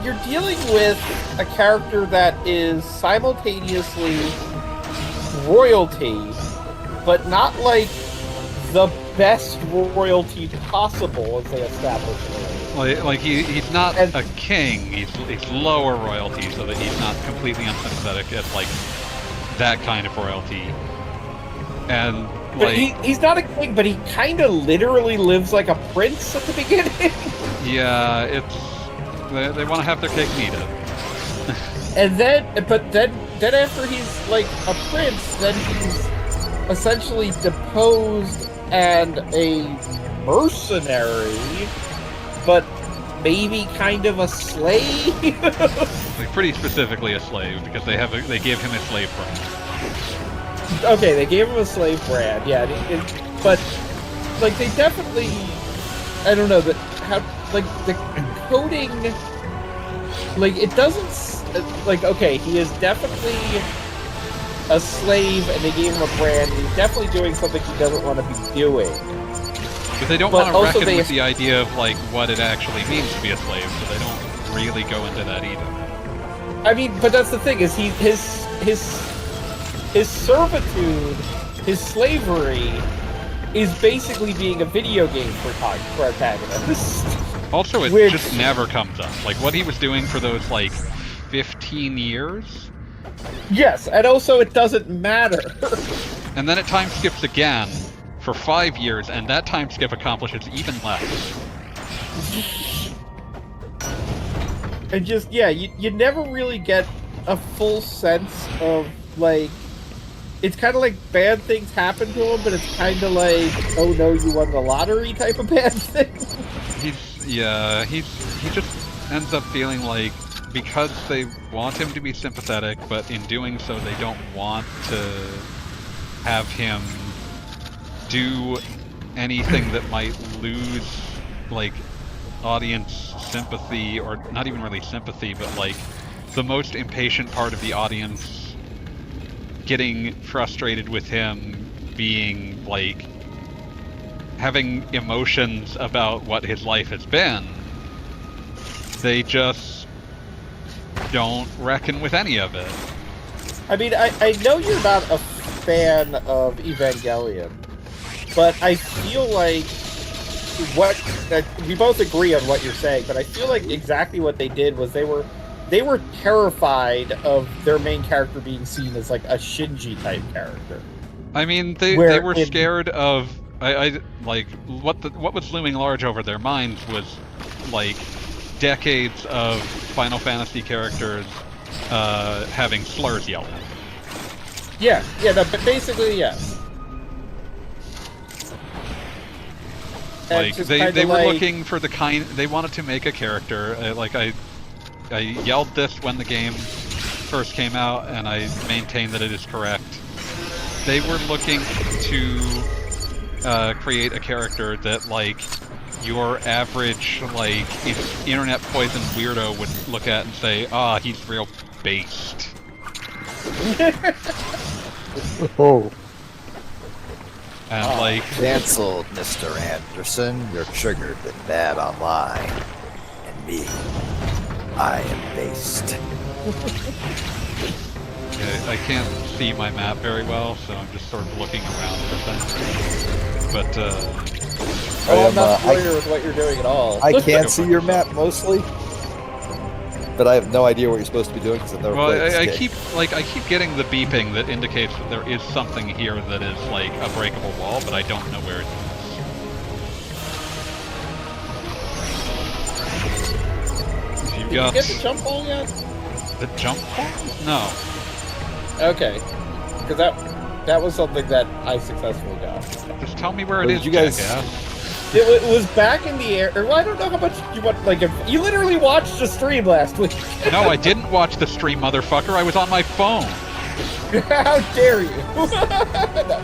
You're dealing with a character that is simultaneously royalty, but not like the best royalty possible, as they establish it. Like he's not a king. He's lower royalty, so that he's not completely unsympathetic at, like, that kind of royalty. And, but like, he's not a king, but he kind of literally lives like a prince at the beginning. yeah, it's they want to have their cake and eat it. And then after he's like a prince, then he's essentially deposed and a mercenary, but maybe kind of a slave. Like pretty specifically a slave because they gave him a slave brand. Okay, they gave him a slave brand, yeah. But like they definitely, I don't know that how like the coding, like it doesn't like okay, he is definitely a slave, and they gave him a brand. And he's definitely doing something he doesn't want to be doing. But they don't want to reckon with the idea of like what it actually means to be a slave, so they don't really go into that either. I mean, but that's the thing is his servitude, his slavery, is basically being a video game protagonist. Also, it just never comes up. Like what he was doing for those like 15 years. Yes, and also it doesn't matter. And then it time skips again for 5 years, and that time skip accomplishes even less. And just, yeah, you never really get a full sense of, like, it's kind of like bad things happen to him, but it's kind of like, oh no, you won the lottery type of bad thing. He just ends up feeling like, because they want him to be sympathetic, but in doing so they don't want to have him do anything that might lose, like, audience sympathy, or not even really sympathy, but like the most impatient part of the audience getting frustrated with him being like having emotions about what his life has been. They just don't reckon with any of it. I mean, I know you're not a fan of Evangelion, but I feel like we both agree on what you're saying, but I feel like exactly what they did was they were terrified of their main character being seen as like a Shinji type character. I mean, they were scared of I like what was looming large over their minds was like decades of Final Fantasy characters having slurs yelled at them. Yeah, no, but basically yes. Like they were looking for the kind. They wanted to make a character. I yelled this when the game first came out, and I maintain that it is correct. They were looking to create a character that like your average like internet poison weirdo would look at and say, "Ah, he's real based." Oh. And like Cancelled, Mr. Anderson. You're triggered with that online. And me, I am based. I can't see my map very well, so I'm just sort of looking around for things. But I'm not familiar with what you're doing at all. I can't see your map mostly, but I have no idea what you're supposed to be doing because I've never played this game. I keep getting the beeping that indicates that there is something here that is like a breakable wall, but I don't know where it is. Did you get the jump ball yet? The jump ball? No. Okay, because that was something that I successfully got. Just tell me where it is, you guys? jackass. It was back in the air. Well, I don't know how much you want. Like, if you literally watched the stream last week. No, I didn't watch the stream, motherfucker. I was on my phone. How dare you? No,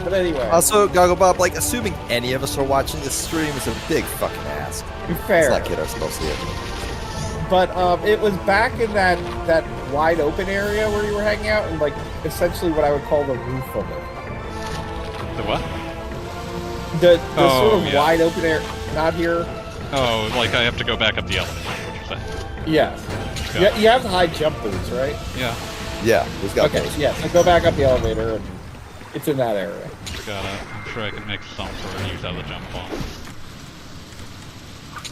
but anyway. Also, Goggle Bob, like, assuming any of us are watching this stream is a big fucking ask. Fair. Let's not kid ourselves here. But it was back in that wide open area where you were hanging out, and like essentially what I would call the roof of it. The what? The sort of wide open area, not here. Oh, like I have to go back up the elevator, is what you're saying. Yes. Yeah. You have the high jump boots, right? Yeah. Yeah, we've got Okay, those. yeah, so go back up the elevator, and it's in that area. I'm sure I can make some sort of use out of the jump ball.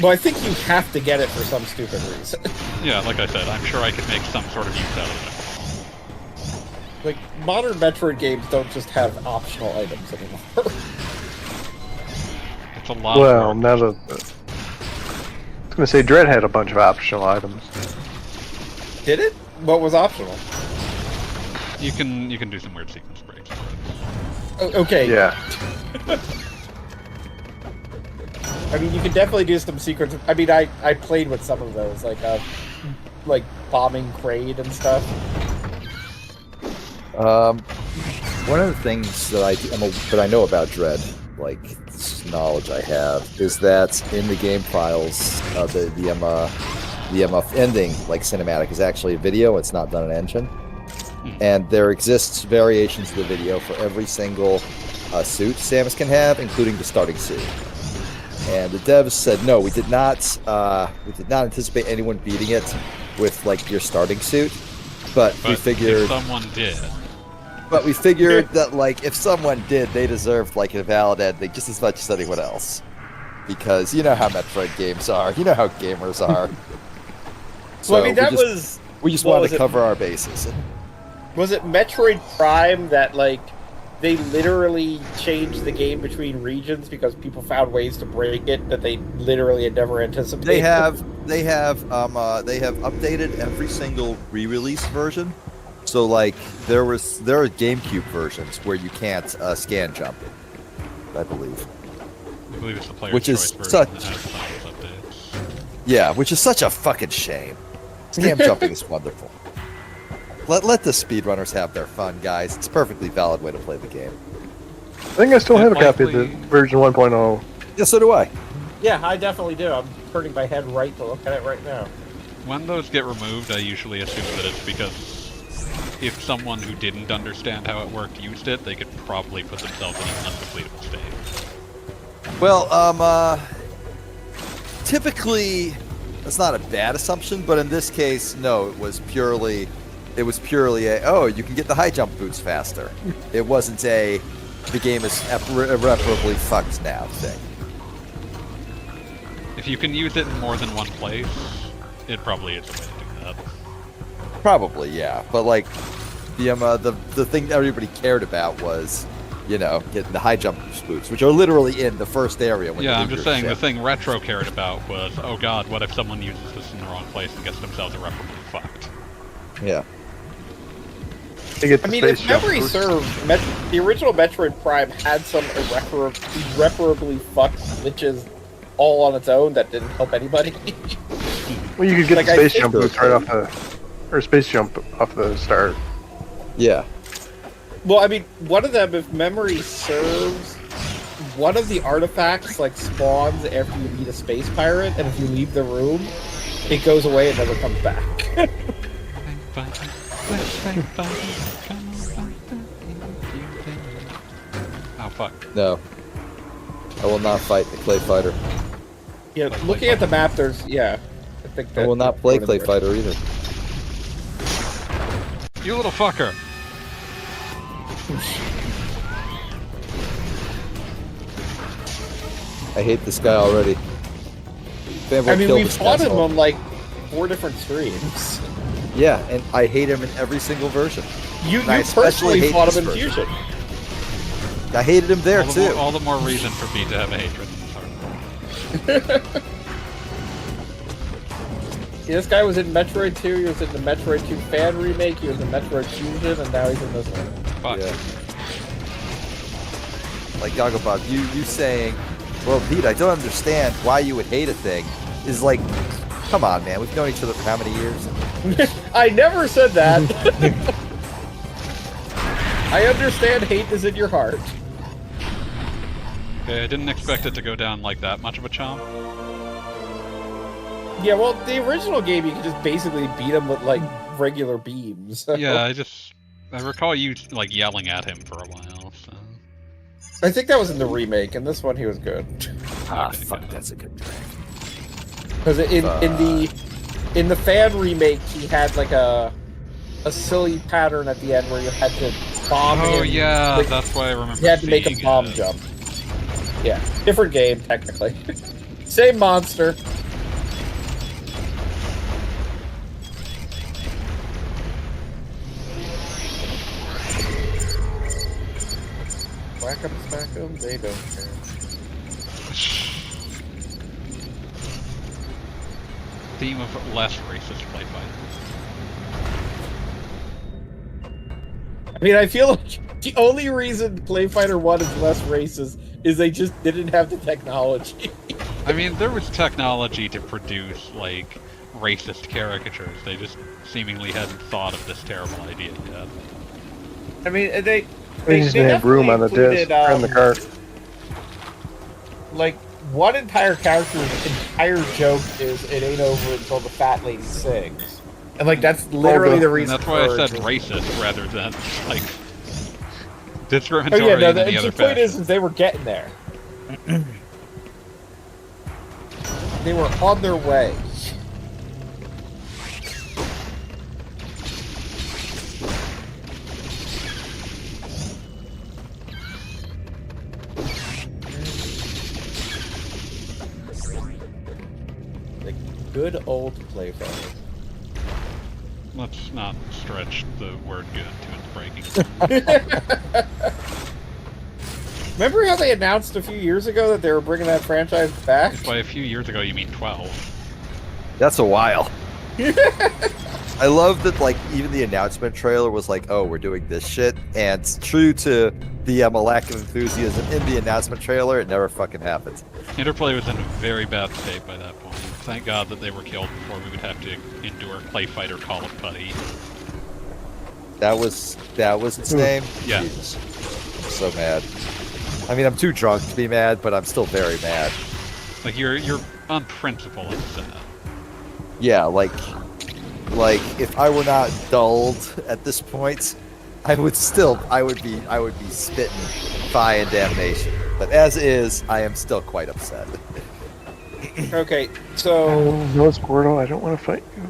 Well, I think you have to get it for some stupid reason. Yeah, like I said, I'm sure I could make some sort of use out of the jump ball. Like, modern Metroid games don't just have optional items anymore. It's a lot Well, of work. now that I was gonna say Dread had a bunch of optional items. Did it? What was optional? You can do some weird sequence breaks. Okay. Yeah. I mean, you could definitely do some secrets. I mean, I played with some of those, like bombing Kraid and stuff. One of the things that I know about Dread, like this knowledge I have, is that in the game files, the ending, like cinematic, is actually a video. It's not done in engine, and there exists variations of the video for every single suit Samus can have, including the starting suit. And the devs said, no, we did not anticipate anyone beating it with like your starting suit, but we figured if someone did. But we figured that like if someone did, they deserved like a valid ending just as much as anyone else, because you know how Metroid games are, you know how gamers are. So well, I mean, we just wanted to cover our bases. Was it Metroid Prime that like they literally changed the game between regions because people found ways to break it that they literally had never anticipated? They have updated every single re-release version. So like there are GameCube versions where you can't scan jump, I believe. I believe it's the player's Which is choice such version that has some of those updates. Yeah, which is such a fucking shame. Scan jumping is wonderful. Let the speedrunners have their fun, guys. It's a perfectly valid way to play the game. I think I still have a copy of the version 1.0. Yeah, so do I. Yeah, I definitely do. I'm turning my head right to look at it right now. When those get removed, I usually assume that it's because if someone who didn't understand how it worked used it, they could probably put themselves in an uncompletable state. Well, typically, that's not a bad assumption, but in this case, no, it was purely you can get the high jump boots faster. It wasn't the game is irreparably fucked now thing. If you can use it in more than one place, it probably is a way to do that. Probably, yeah. But like the thing that everybody cared about was, getting the high jump boots, which are literally in the first area. When I'm just saying the thing Retro cared about was, oh god, what if someone uses this in the wrong place and gets themselves irreparably fucked? Yeah. I mean, if memory serves, the original Metroid Prime had some irreparably fucked glitches all on its own that didn't help anybody. Well, you could get the space jump boots right off space jump off the start. Yeah. Well, I mean, one of them, if memory serves, one of the artifacts like spawns after you meet a space pirate, and if you leave the room, it goes away and never comes back. Oh fuck. No. I will not fight the Clay Fighter. Yeah, looking at the map, I think that... I will not play Clay Fighter either. You little fucker! I hate this guy already. I mean, we fought him on like 4 different streams. Yeah, and I hate him in every single version. You personally fought him in Fusion. I hated him there too. All the more reason for me to have a hatred in this hardcore. See, this guy was in Metroid 2, he was in the Metroid 2 fan remake, he was in Metroid Fusion, and now he's in this one. Fuck. Yeah. Like Gogglebot, you saying, well, Pete, I don't understand why you would hate a thing, is like, come on, man, we've known each other for how many years? I never said that! I understand hate is in your heart. Okay, I didn't expect it to go down like that much of a chomp. Yeah, well, the original game, you could just basically beat him with, like, regular beams. So. Yeah, I recall you, like, yelling at him for a while, so... I think that was in the remake, and this one he was good. Ah, fuck, that's a good track. Because in the fan remake, he had, like, a silly pattern at the end where you had to bomb him. Oh, yeah, like, that's why I remember. You had to make a bomb jump. Yeah, different game, technically. Same monster. Whack 'em, smack 'em, they don't care. Theme of less racist play fight. I mean, I feel like the only reason Clay Fighter 1 is less racist is they just didn't have the technology. I mean, there was technology to produce, like, racist caricatures. They just seemingly hadn't thought of this terrible idea yet. I mean, They just didn't have room on the disc or on the cart. Like, one entire character's entire joke is it ain't over until the fat lady sings. And, like, that's literally the And reason that's why I said racist rather than, like, discriminatory in any other the point fashion. is they were getting there. They were on their way. The good old Clay Fighter. Let's not stretch the word good to its breaking. Remember how they announced a few years ago that they were bringing that franchise back? By a few years ago, you mean 12. That's a while. I love that, like, even the announcement trailer was like, oh, we're doing this shit. And true to the lack of enthusiasm in the announcement trailer, it never fucking happened. Interplay was in a very bad state by that point. Thank God that they were killed before we would have to endure Clay Fighter Call of Putty. That was its name? Yeah. Jesus. I'm so mad. I mean, I'm too drunk to be mad, but I'm still very mad. Like, you're on principle upset. Yeah, like if I were not dulled at this point, I would be spitting fire and damnation. But as is, I am still quite upset. Okay, so No, Squirtle, I don't want to fight you.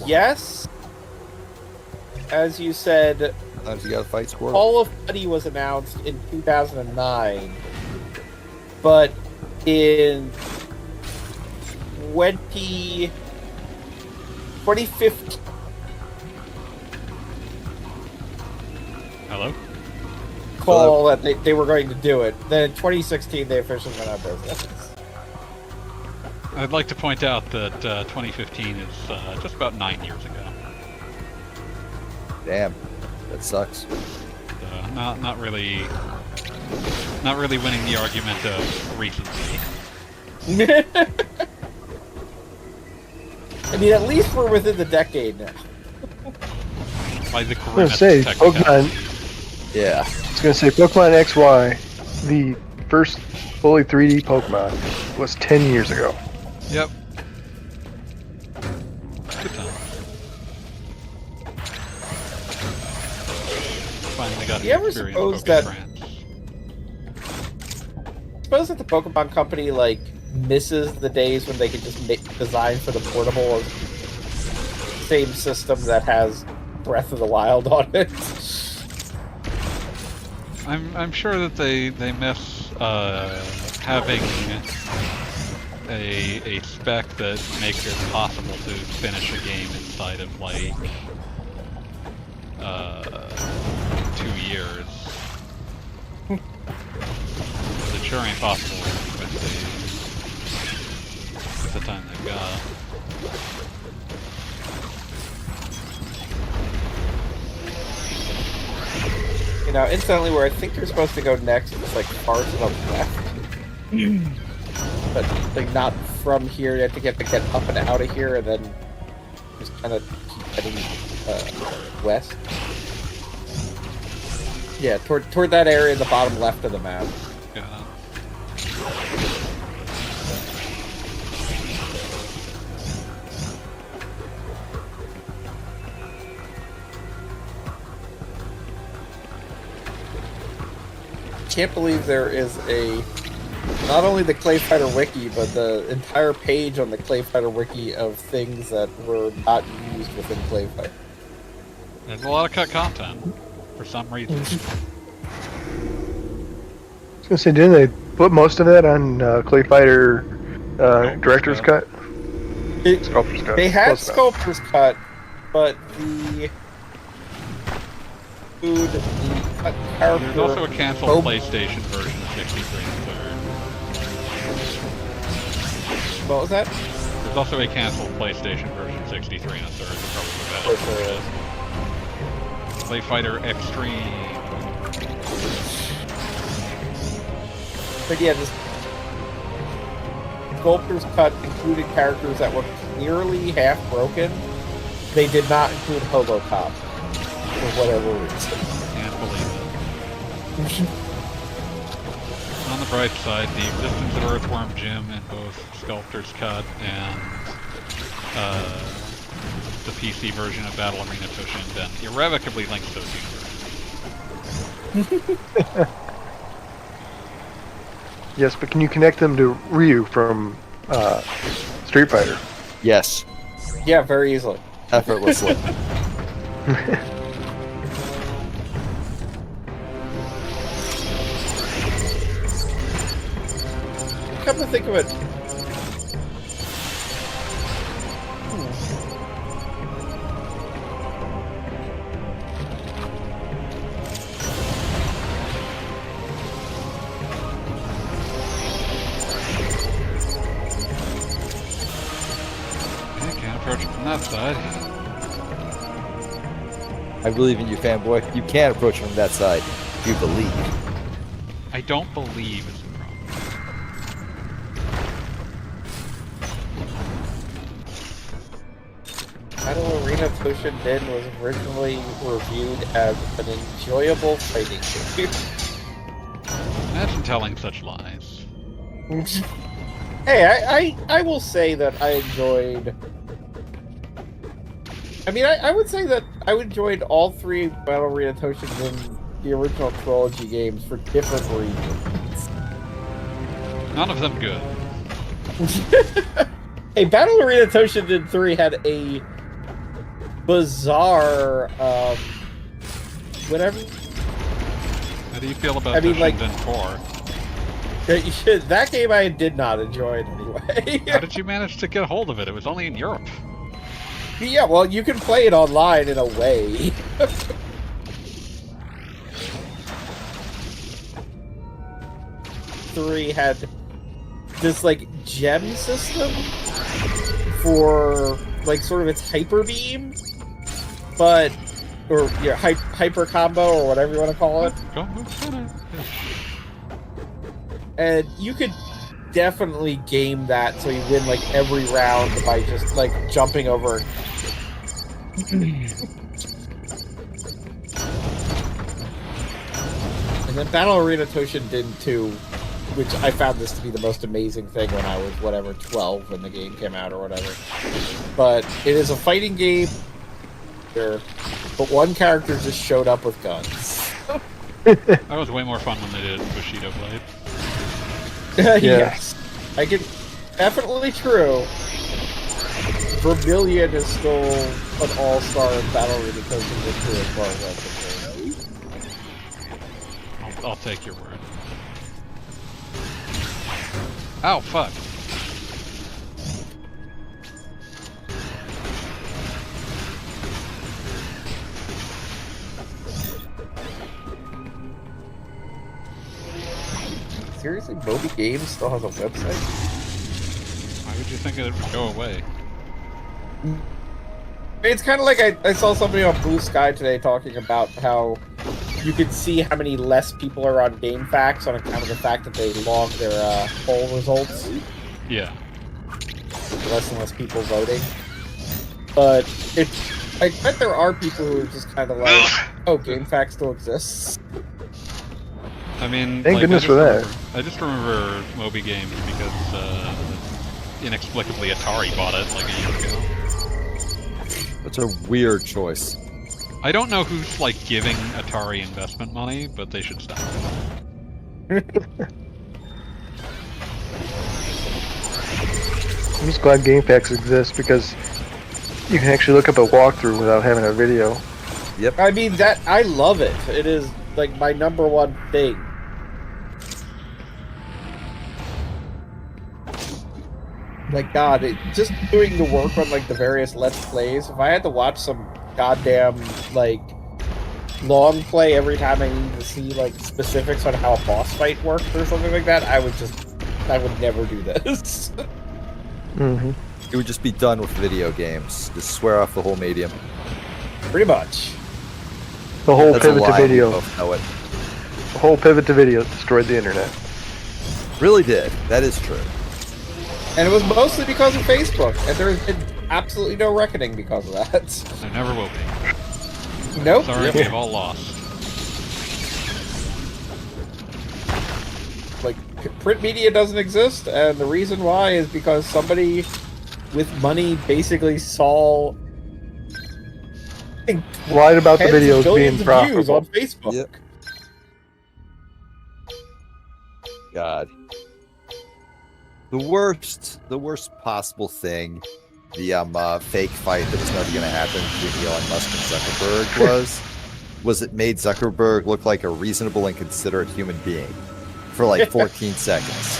yes, as you said, Sometimes you gotta fight Squirtle. Call of Duty was announced in 2009, but in 2015, Hello? call that they were going to do it. Then in 2016, they officially went out of business. I'd like to point out that 2015 is just about 9 years ago. Damn, that sucks. Not really winning the argument of recency. I mean, at least we're within the decade now. By the I was gonna say, technicality. Pokemon. Yeah. I was gonna say Pokemon XY, the first fully 3D Pokemon, was 10 years ago. Yep. Good time. Finally got Do you to ever experience suppose Poké that- France. Suppose that the Pokemon Company like misses the days when they could just design for the portable same system that has Breath of the Wild on it. I'm sure that they miss having a spec that makes it possible to finish a game inside of like 2 years. It sure ain't possible with the time they've got. You know, incidentally, where I think you're supposed to go next is like far to the left. But like not from here. I think you have to get up and out of here and then just kind of keep heading west. Yeah, toward that area in the bottom left of the map. Yeah. Can't believe there is not only the Clay Fighter wiki, but the entire page on the Clay Fighter wiki of things that were not used within Clay Fighter. There's a lot of cut content for some reason. I was gonna say, didn't they put most of that on Clay Fighter Director's Cut? Sculptor's Cut. They had Close enough. Sculptor's Cut, but the cut character. There's also a canceled PlayStation version of 63 and What was that? 3rd. There's also a canceled PlayStation version of 63 and 3rd. Probably the better. Play Fighter Extreme. But yeah, this Sculptor's Cut included characters that were clearly half broken. They did not include Hobocop for whatever reason. Can't believe it. On the bright side, the existence of Earthworm Jim in both Sculptor's Cut and the PC version of Battle Arena Toshinden irrevocably links those universes. Yes, but can you connect them to Ryu from Street Fighter? Yes, Yeah, very easily. effortlessly. Come to think of it. I can't approach it from that side. I believe in you, fanboy. You can approach from that side. You believe. I don't believe is the problem. Battle Arena Toshinden was originally reviewed as an enjoyable fighting game. Imagine telling such lies. Hey, I will say that I enjoyed... I mean, I would say that I enjoyed all three Battle Arena Toshinden, the original trilogy games, for different reasons. None of them good. Hey, Battle Arena Toshinden 3 had a bizarre, whatever. How do you feel about I mean, like- Toshinden 4? That game I did not enjoy in any way. How did you manage to get a hold of it? It was only in Europe. Yeah, well, you can play it online in a way. Three had this like gem system for like sort of its hyper beam, but or yeah, hyper combo or whatever you want to call it. Go move on it. And you could definitely game that so you win like every round by just like jumping over. And then Battle Arena Toshinden 2, which I found this to be the most amazing thing when I was, whatever, 12 when the game came out or whatever. But it is a fighting game, but one character just showed up with guns. That was way more fun when they did Bushido Blade. Yes. I can... Definitely true. Vermilion is still an all-star in Battle Arena Toshinden 2 as far as I'm concerned. I'll take your word. Ow, fuck. Seriously, Moby Games still has a website? Why would you think it would go away? It's kind of like I saw somebody on Blue Sky today talking about how you could see how many less people are on GameFAQs on account of the fact that they log their poll results. Yeah. Less and less people voting. But I bet there are people who are just kind of like, oh, GameFAQ still exists. I mean, Thank goodness for that. I just remember Moby Games because inexplicably Atari bought it like a year ago. That's a weird choice. I don't know who's like giving Atari investment money, but they should stop. I'm just glad GameFAQs exists because you can actually look up a walkthrough without having a video. I mean, that I love it. It is like my number one thing. Like, God, just doing the work on like the various Let's Plays. If I had to watch some goddamn like long play every time I need to see like specifics on how a boss fight works or something like that, I would never do this. Mm-hmm. It would just be done with video games. Just swear off the whole medium. Pretty much. The whole That's a pivot to lie, we video. both know it. The whole pivot to video destroyed the internet. Really did. That is true. And it was mostly because of Facebook, and there's been absolutely no reckoning because of that. There never will be. Nope. Sorry, we've all lost. Like, print media doesn't exist, and the reason why is because somebody with money basically saw Lied about the tens of videos billions being of views on profitable. Facebook. Yep. God. The worst possible thing, the fake fight that was never going to happen between Elon Musk and Zuckerberg was it made Zuckerberg look like a reasonable and considerate human being for like 14 seconds.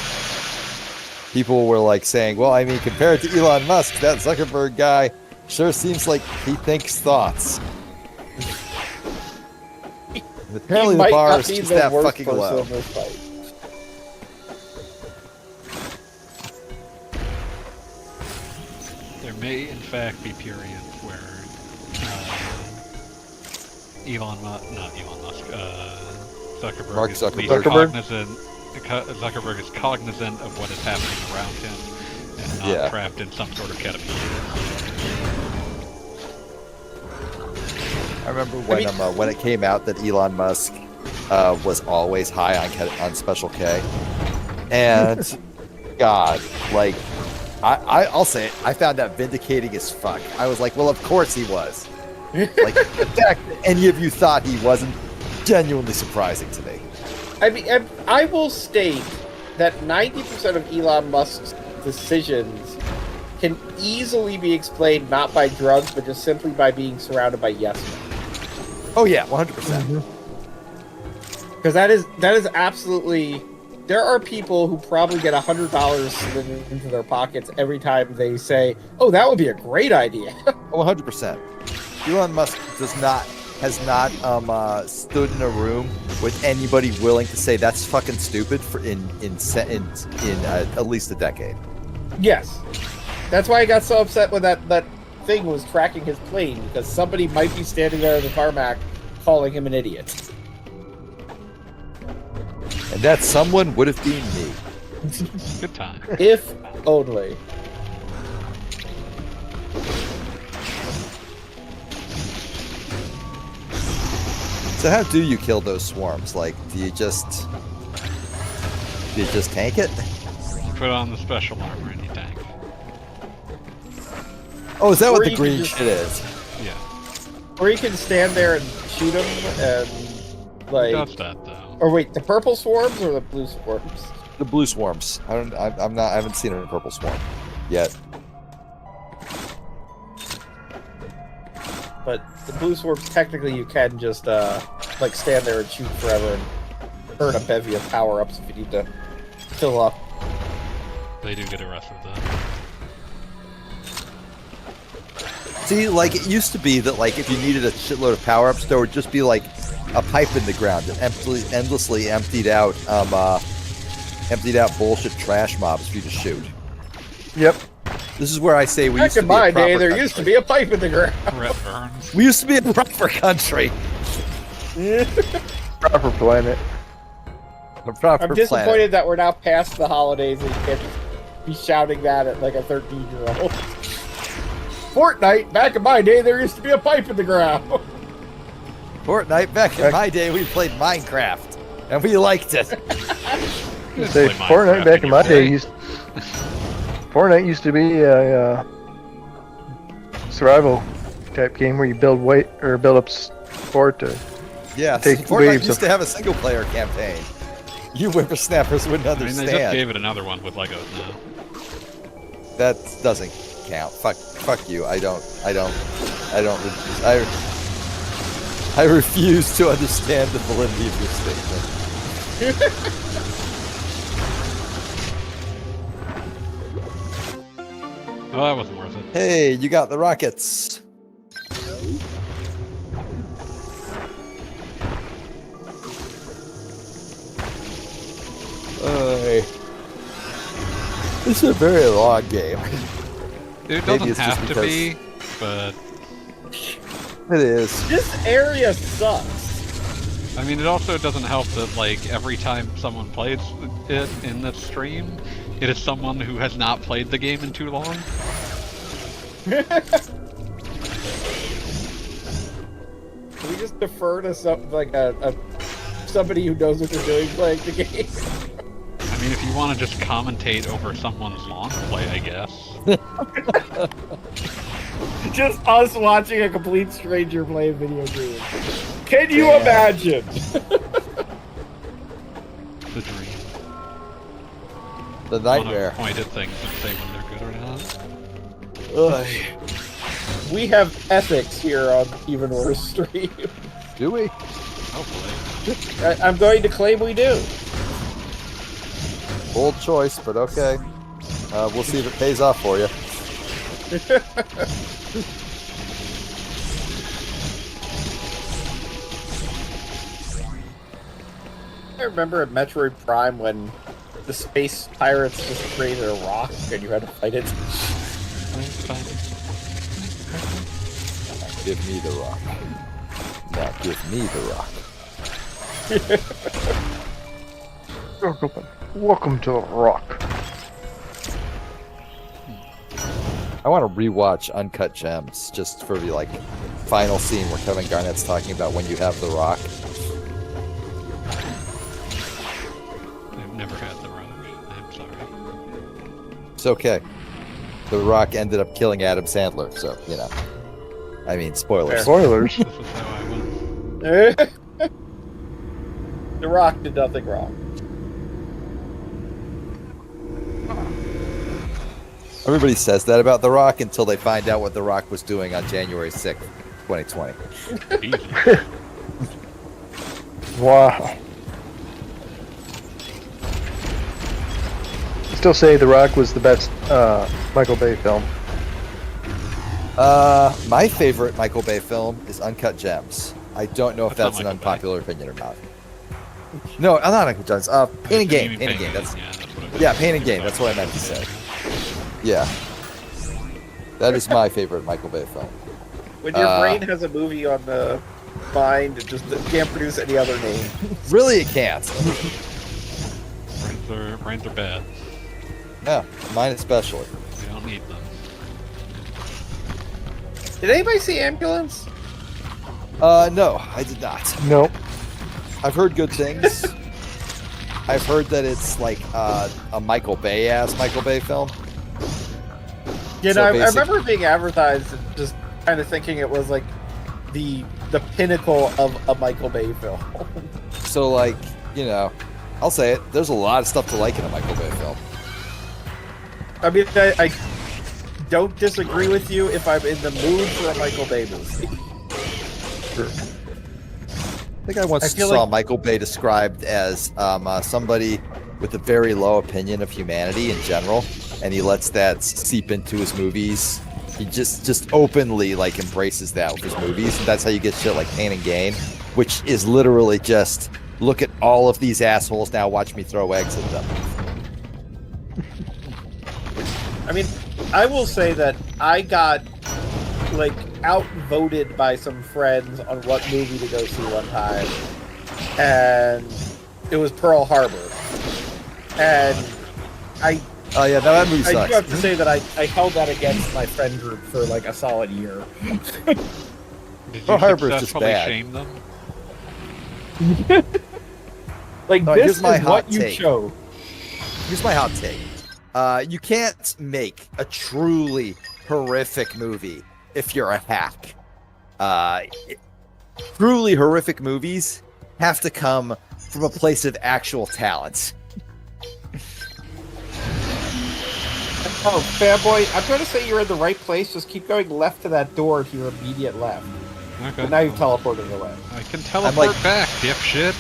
People were like saying, well, I mean, compared to Elon Musk, that Zuckerberg guy sure seems like he thinks thoughts. And apparently the bar is just that fucking low. There may, in fact, be periods where Zuckerberg Mark is at least Zuckerberg. Zuckerberg is cognizant of what is happening around him and not trapped in some sort of ketamine. I remember when it came out that Elon Musk was always high on Special K, and God, like I'll say it, I found that vindicating as fuck. I was like, well, of course he was. Like the fact that any of you thought he wasn't, genuinely surprising to me. I mean, I will state that 90% of Elon Musk's decisions can easily be explained not by drugs, but just simply by being surrounded by yes men. Oh yeah, 100%. Because that is absolutely. There are people who probably get $100 slid into their pockets every time they say, "Oh, that would be a great idea." Oh, 100%. Elon Musk has not stood in a room with anybody willing to say that's fucking stupid for in at least a decade. Yes, that's why I got so upset when that thing was tracking his plane, because somebody might be standing there in the tarmac calling him an idiot. And that someone would have been me. Good time. If only. So how do you kill those swarms? Like, do you just tank it? You put on the special armor and you tank. Oh, is that Or what the you can green just- shit is? Yeah. Or you can stand there and shoot them and Who like. does that though? Or wait, the purple swarms or the blue swarms? The blue swarms. I haven't seen a purple swarm yet. But the blue swarms, technically, you can just like stand there and shoot forever and earn a bevy of power-ups if you need to fill up. They do get arrested though. See, like, it used to be that, like, if you needed a shitload of power-ups, there would just be, like, a pipe in the ground that endlessly emptied out bullshit trash mobs for you to shoot. Yep. This is where I say we Back used to in be a my day, proper there country. used to be a pipe in the ground. Brett Burns. We used to be a proper country. Proper planet. A proper I'm disappointed planet. that we're now past the holidays and you can't just be shouting that at like a 13-year-old. Fortnite, back in my day, there used to be a pipe in the ground. Fortnite, back in my day, we played Minecraft, and we liked it. Say Play Fortnite Minecraft back in my day your used. Fortnite used to be a survival type game where you build up fort to Yeah, take Fortnite waves used of. to have a single-player campaign. You whippersnappers wouldn't I mean, they understand. just gave it another one with Legos now. That doesn't count. Fuck you. I refuse to understand the validity of your statement. Well, that wasn't worth it. Hey, you got the rockets. This is a very long game. It Maybe doesn't it's just have to because- be, but It is. This area sucks. I mean, it also doesn't help that, like, every time someone plays it in this stream, it is someone who has not played the game in too long. Can we just defer to somebody who knows what they're doing playing the game? I mean, if you want to just commentate over someone's launch play, I guess. Just us watching a complete stranger play a video game. Can you imagine? The dream. The nightmare. Point at things and say when they're good or not. Ugh. We have ethics here on Even Worse Stream. Do we? Hopefully. I'm going to claim we do. Bold choice, but okay. We'll see if it pays off for you. I remember at Metroid Prime when the space pirates just created a rock and you had to fight it. Give me the rock. Now give me the rock. Welcome to Rock. I want to rewatch Uncut Gems just for the like final scene where Kevin Garnett's talking about when you have the rock. I've never had the rock. I'm sorry. It's okay. The Rock ended up killing Adam Sandler, so you know. I mean, spoilers. Spoilers. This is how I win. The Rock did nothing wrong. Everybody says that about The Rock until they find out what The Rock was doing on January 6th, 2020. Easy. Wow. Still say The Rock was the best Michael Bay film. My favorite Michael Bay film is Uncut Gems. I don't know if That's that's not an Michael unpopular opinion or not. No, I'm not Uncut Gems. Pain and Game. Pain and Game. That's Pain and Game. That's what I meant to say. Yeah. That is my favorite Michael Bay film. When your brain has a movie on the mind, it just can't produce any other name. Really, it can't. Brains are bad. Yeah, mine especially. We don't need them. Did anybody see Ambulance? No, I did not. Nope. I've heard good things. I've heard that it's like a Michael Bay-ass Michael Bay film. You So know, I basic- remember being advertised and just kind of thinking it was like the pinnacle of a Michael Bay film. So, like, you know, I'll say it. There's a lot of stuff to like in a Michael Bay film. I mean, I don't disagree with you if I'm in the mood for a Michael Bay movie. I think I once I feel saw like- Michael Bay described as somebody with a very low opinion of humanity in general, and he lets that seep into his movies. He just openly like embraces that with his movies, and that's how you get shit like Pain and Gain, which is literally just look at all of these assholes now. Watch me throw eggs at them. I mean, I will say that I got like outvoted by some friends on what movie to go see one time, and it was Pearl Harbor. And Oh yeah, no, that movie I sucks. do have to say that I held that against my friend group for like a solid year. Did you Pearl Harbor is just successfully bad. shame them? Like, No, this here's is my what hot you take. chose. Here's my hot take. You can't make a truly horrific movie if you're a hack. Truly horrific movies have to come from a place of actual talent. Oh, fanboy, I'm going to say you're in the right place. Just keep going left to that door to your immediate left. Okay. But now you've teleported away. I can teleport like- back, dipshit.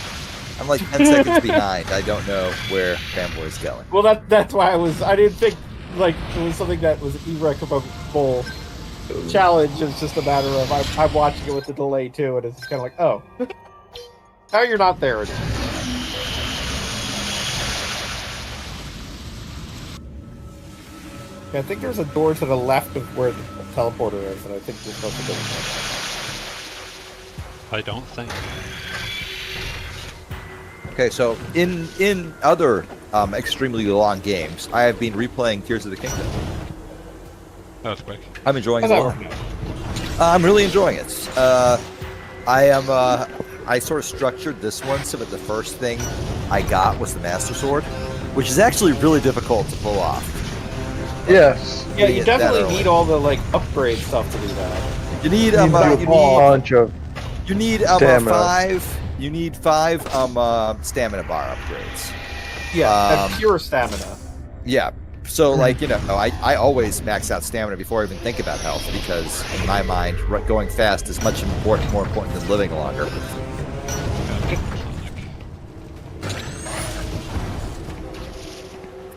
I'm like 10 seconds behind. I don't know where Fanboy's going. Well, that's why I didn't think like it was something that was irrecoverable challenge. It's just a matter of I'm watching it with the delay too, and it's just kind of like, oh, now you're not there anymore. Yeah, I think there's a door to the left of where the teleporter is, and I think you're supposed to go. I don't think. Okay, so in other extremely long games, I have been replaying Tears of the Kingdom. That was quick. I'm enjoying it How's a that lot. working out? I'm really enjoying it. I sort of structured this one so that the first thing I got was the Master Sword, which is actually really difficult to pull off. Yes. Yeah, you Get that definitely early. need all the like upgrade stuff to do that. You need You need a bunch of you need stamina. you need five stamina bar upgrades. Yeah, Um, that's pure stamina. Yeah. So like, I always max out stamina before I even think about health because in my mind going fast is much more important than living longer.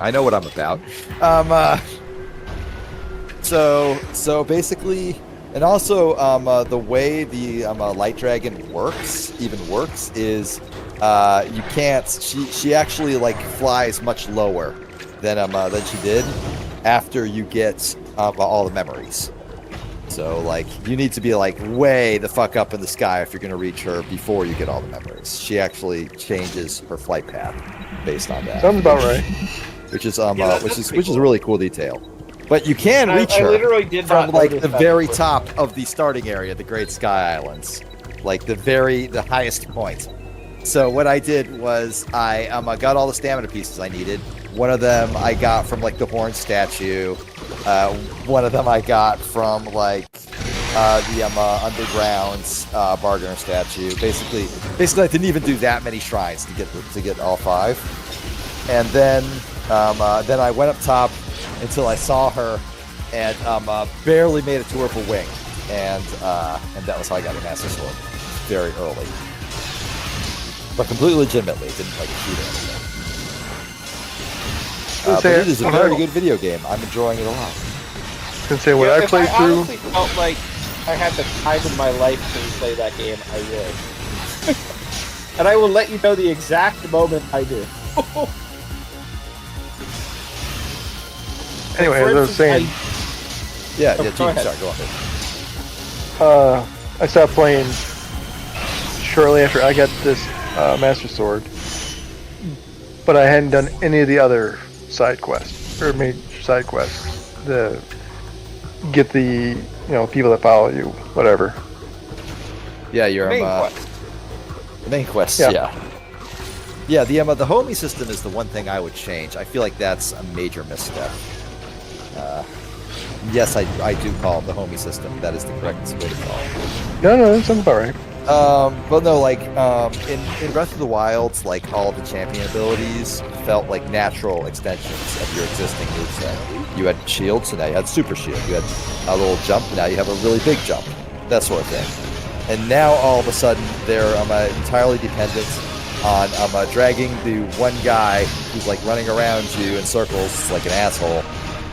I know what I'm about. So basically, and also the way the light dragon works is you can't. She actually like flies much lower than she did after you get all the memories. So like you need to be like way the fuck up in the sky if you're gonna reach her before you get all the memories. She actually changes her flight path based on that. Sounds about right. Which is that's which is pretty a cool. really cool detail. But you can reach I her literally did from not like notice the that very before. top of the starting area, the Great Sky Islands, like the highest point. So what I did was I got all the stamina pieces I needed. One of them I got from like the horn statue. One of them I got from like the underground bargainer statue. Basically, I didn't even do that many shrines to get all five. And then I went up top until I saw her, and barely made it to her for wing, and that was how I got the Master Sword very early, but completely legitimately. It didn't like cheat or anything. But it is a very good video game. I'm enjoying it a lot. Can say when Yeah, I if played through. honestly felt like I had the time in my life to play that game, I would. And I will let you know the exact moment I do. Anyway, For as I was instance, saying, Yeah, Oh, yeah. go Gene, ahead. sorry, go on. I stopped playing shortly after I got this Master Sword, but I hadn't done any of the other side quests or major side quests. The get the people that follow you, whatever. Yeah, you're Main quest. the main quest. Yeah. Yeah. The homie system is the one thing I would change. I feel like that's a major misstep. Yes, I do call it the homie system. That is the correct way to call it. No, that sounds about right. But no, like in Breath of the Wild, like all of the champion abilities felt like natural extensions of your existing moveset. You had shield, so now you had super shield. You had a little jump, now you have a really big jump. That sort of thing. And now all of a sudden they're entirely dependent on dragging the one guy who's like running around you in circles like an asshole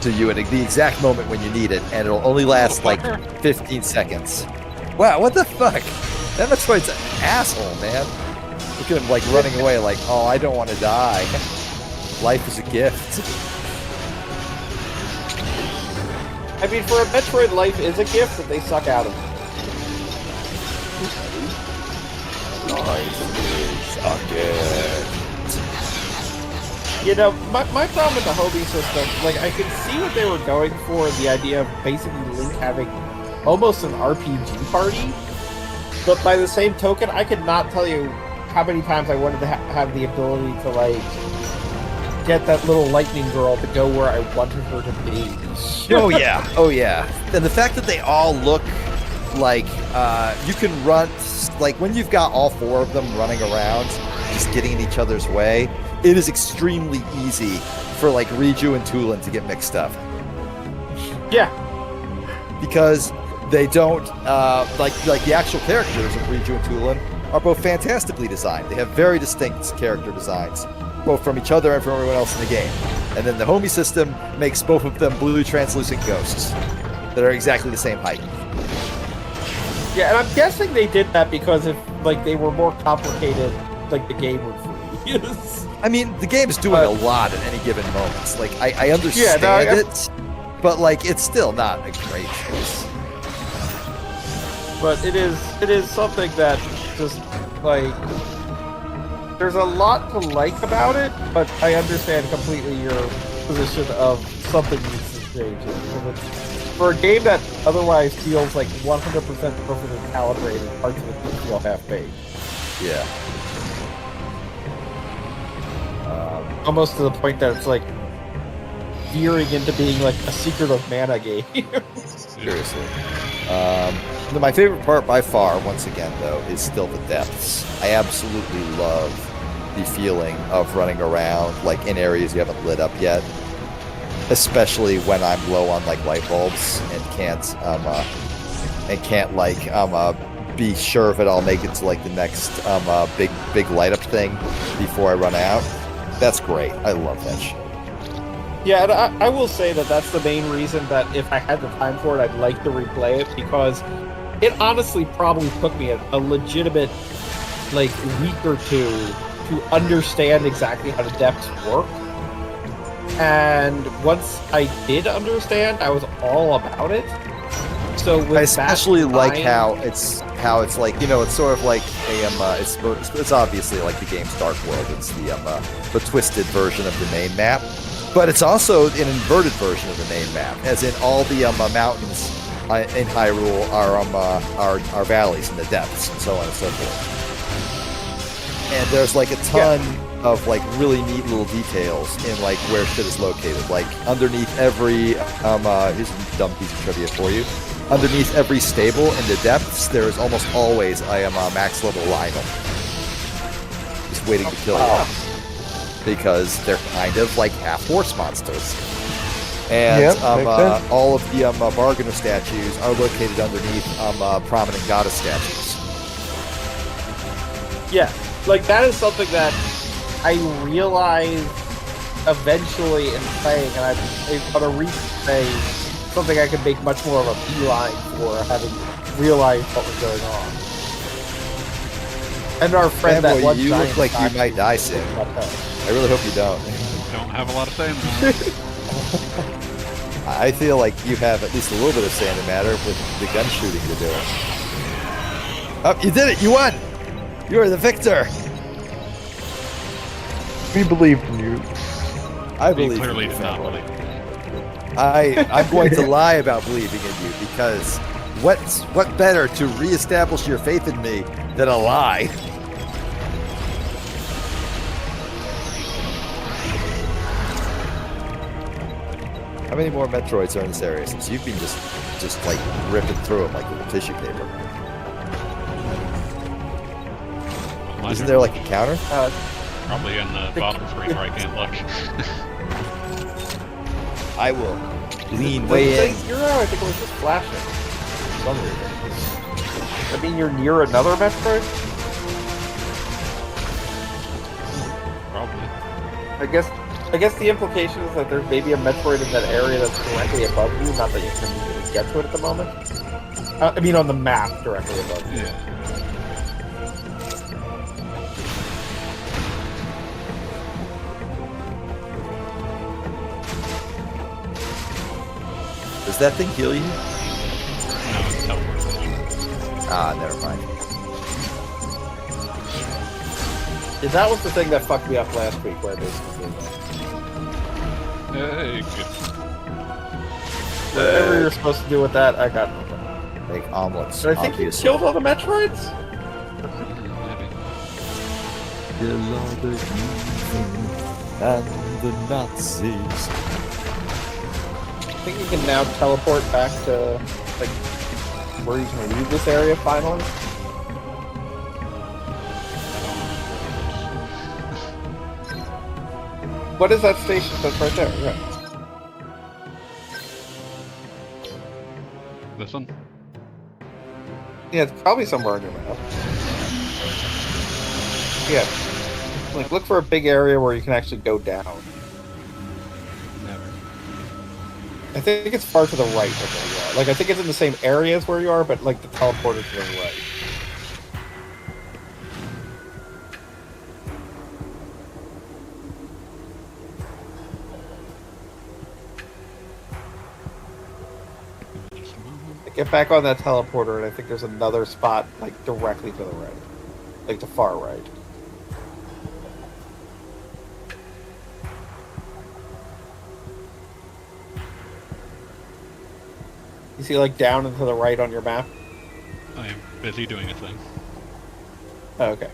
to you at the exact moment when you need it, and it'll only last like 15 seconds. Wow, what the fuck? That Metroid's an asshole, man. Look at him like running away like, oh, I don't want to die. Life is a gift. I mean, for a Metroid, life is a gift that they suck out of it. Life is a gift. You know, my problem with the homie system, like, I can see what they were going for, the idea of basically Link having almost an RPG party, but by the same token, I could not tell you how many times I wanted to have the ability to, like, get that little lightning girl to go where I wanted her to be. Oh yeah, oh yeah. And the fact that they all look like you can run, like when you've got all four of them running around, just getting in each other's way, it is extremely easy for like Riju and Tulin to get mixed up. Yeah. Because they don't like the actual characters of Riju and Tulin are both fantastically designed. They have very distinct character designs, both from each other and from everyone else in the game. And then the homie system makes both of them blue translucent ghosts that are exactly the same height. Yeah, and I'm guessing they did that because if, like, they were more complicated, like, the game would freeze. I mean, the game is doing a lot at any given moment. Like, I understand it, but like, it's still not a great choice. But it is something that just like there's a lot to like about it, but I understand completely your position of something needs to change. For a game that otherwise feels like 100% perfectly calibrated, parts of it just feel half-baked. Yeah. Almost to the point that it's like veering into being like a Secret of Mana game. Seriously. My favorite part by far, once again, though, is still the depths. I absolutely love the feeling of running around like in areas you haven't lit up yet, especially when I'm low on like light bulbs and can't be sure that I'll make it to like the next big light up thing before I run out. That's great. I love that shit. Yeah, and I will say that that's the main reason that if I had the time for it, I'd like to replay it, because it honestly probably took me a legitimate like week or two to understand exactly how the depths work. And once I did understand, I was all about it. So with I especially that like mind- how it's like, you know, it's sort of like it's obviously like the game's Dark World. It's the twisted version of the main map, but it's also an inverted version of the main map, as in all the mountains in Hyrule are valleys in the depths, and so on and so forth. And there's like a ton of like really neat little details in like where shit is located. Like underneath every here's a dumb piece of trivia for you. Underneath every stable in the depths, there is almost always a max level Lionel, just waiting to kill you, because they're kind of like half horse monsters. And Yep, makes sense. all of the bargainer statues are located underneath prominent goddess statues. Yeah, like that is something that I realized eventually in playing, and I on a replay, something I could make much more of a beeline for, having realized what was going on. And our friend that Fanboy, one you giant look like you statue might die soon. I really hope you don't. Don't have a lot of say in this. I feel like you have at least a little bit of say in the matter with the gun shooting you're doing. Oh, you did it! You won! You are the victor! We believed in you. I He believe clearly in you, did not Fanboy. believe. I'm going to lie about believing in you, because what better to reestablish your faith in me than a lie? How many more Metroids are in this area? Since you've been just like ripping through them like little tissue paper. My Isn't turn. there like a counter? Probably in the bottom screen where I can't look. I will lean Does it way say in. 0? I think it was just flashing. For some reason. I mean, you're near another Metroid? Probably. I guess the implication is that there's maybe a Metroid in that area that's directly above you, not that you can even get to it at the moment. I mean, on the map directly above you. Yeah. Does that thing heal you? No, it's teleportation. Ah, never mind. Is that was the thing that fucked me up last week, where I basically did that? Hey, good. Whatever you're supposed to do with that, I got nothing. Make omelets. But I think you obviously. killed all the Metroids? Maybe. Kill all the evil and the Nazis. I think you can now teleport back to, like, where you can leave this area finally. What is that station that's right there? Yeah. This one? Yeah, it's probably somewhere on your map. Yeah. Like, look for a big area where you can actually go down. Never. I think it's far to the right of where you are. Like, I think it's in the same area as where you are, but, like, the teleporter to the right. Get back on that teleporter, and I think there's another spot, like, directly to the right. Like, the far right. You see, like, down and to the right on your map? I am busy doing a thing. Oh, okay.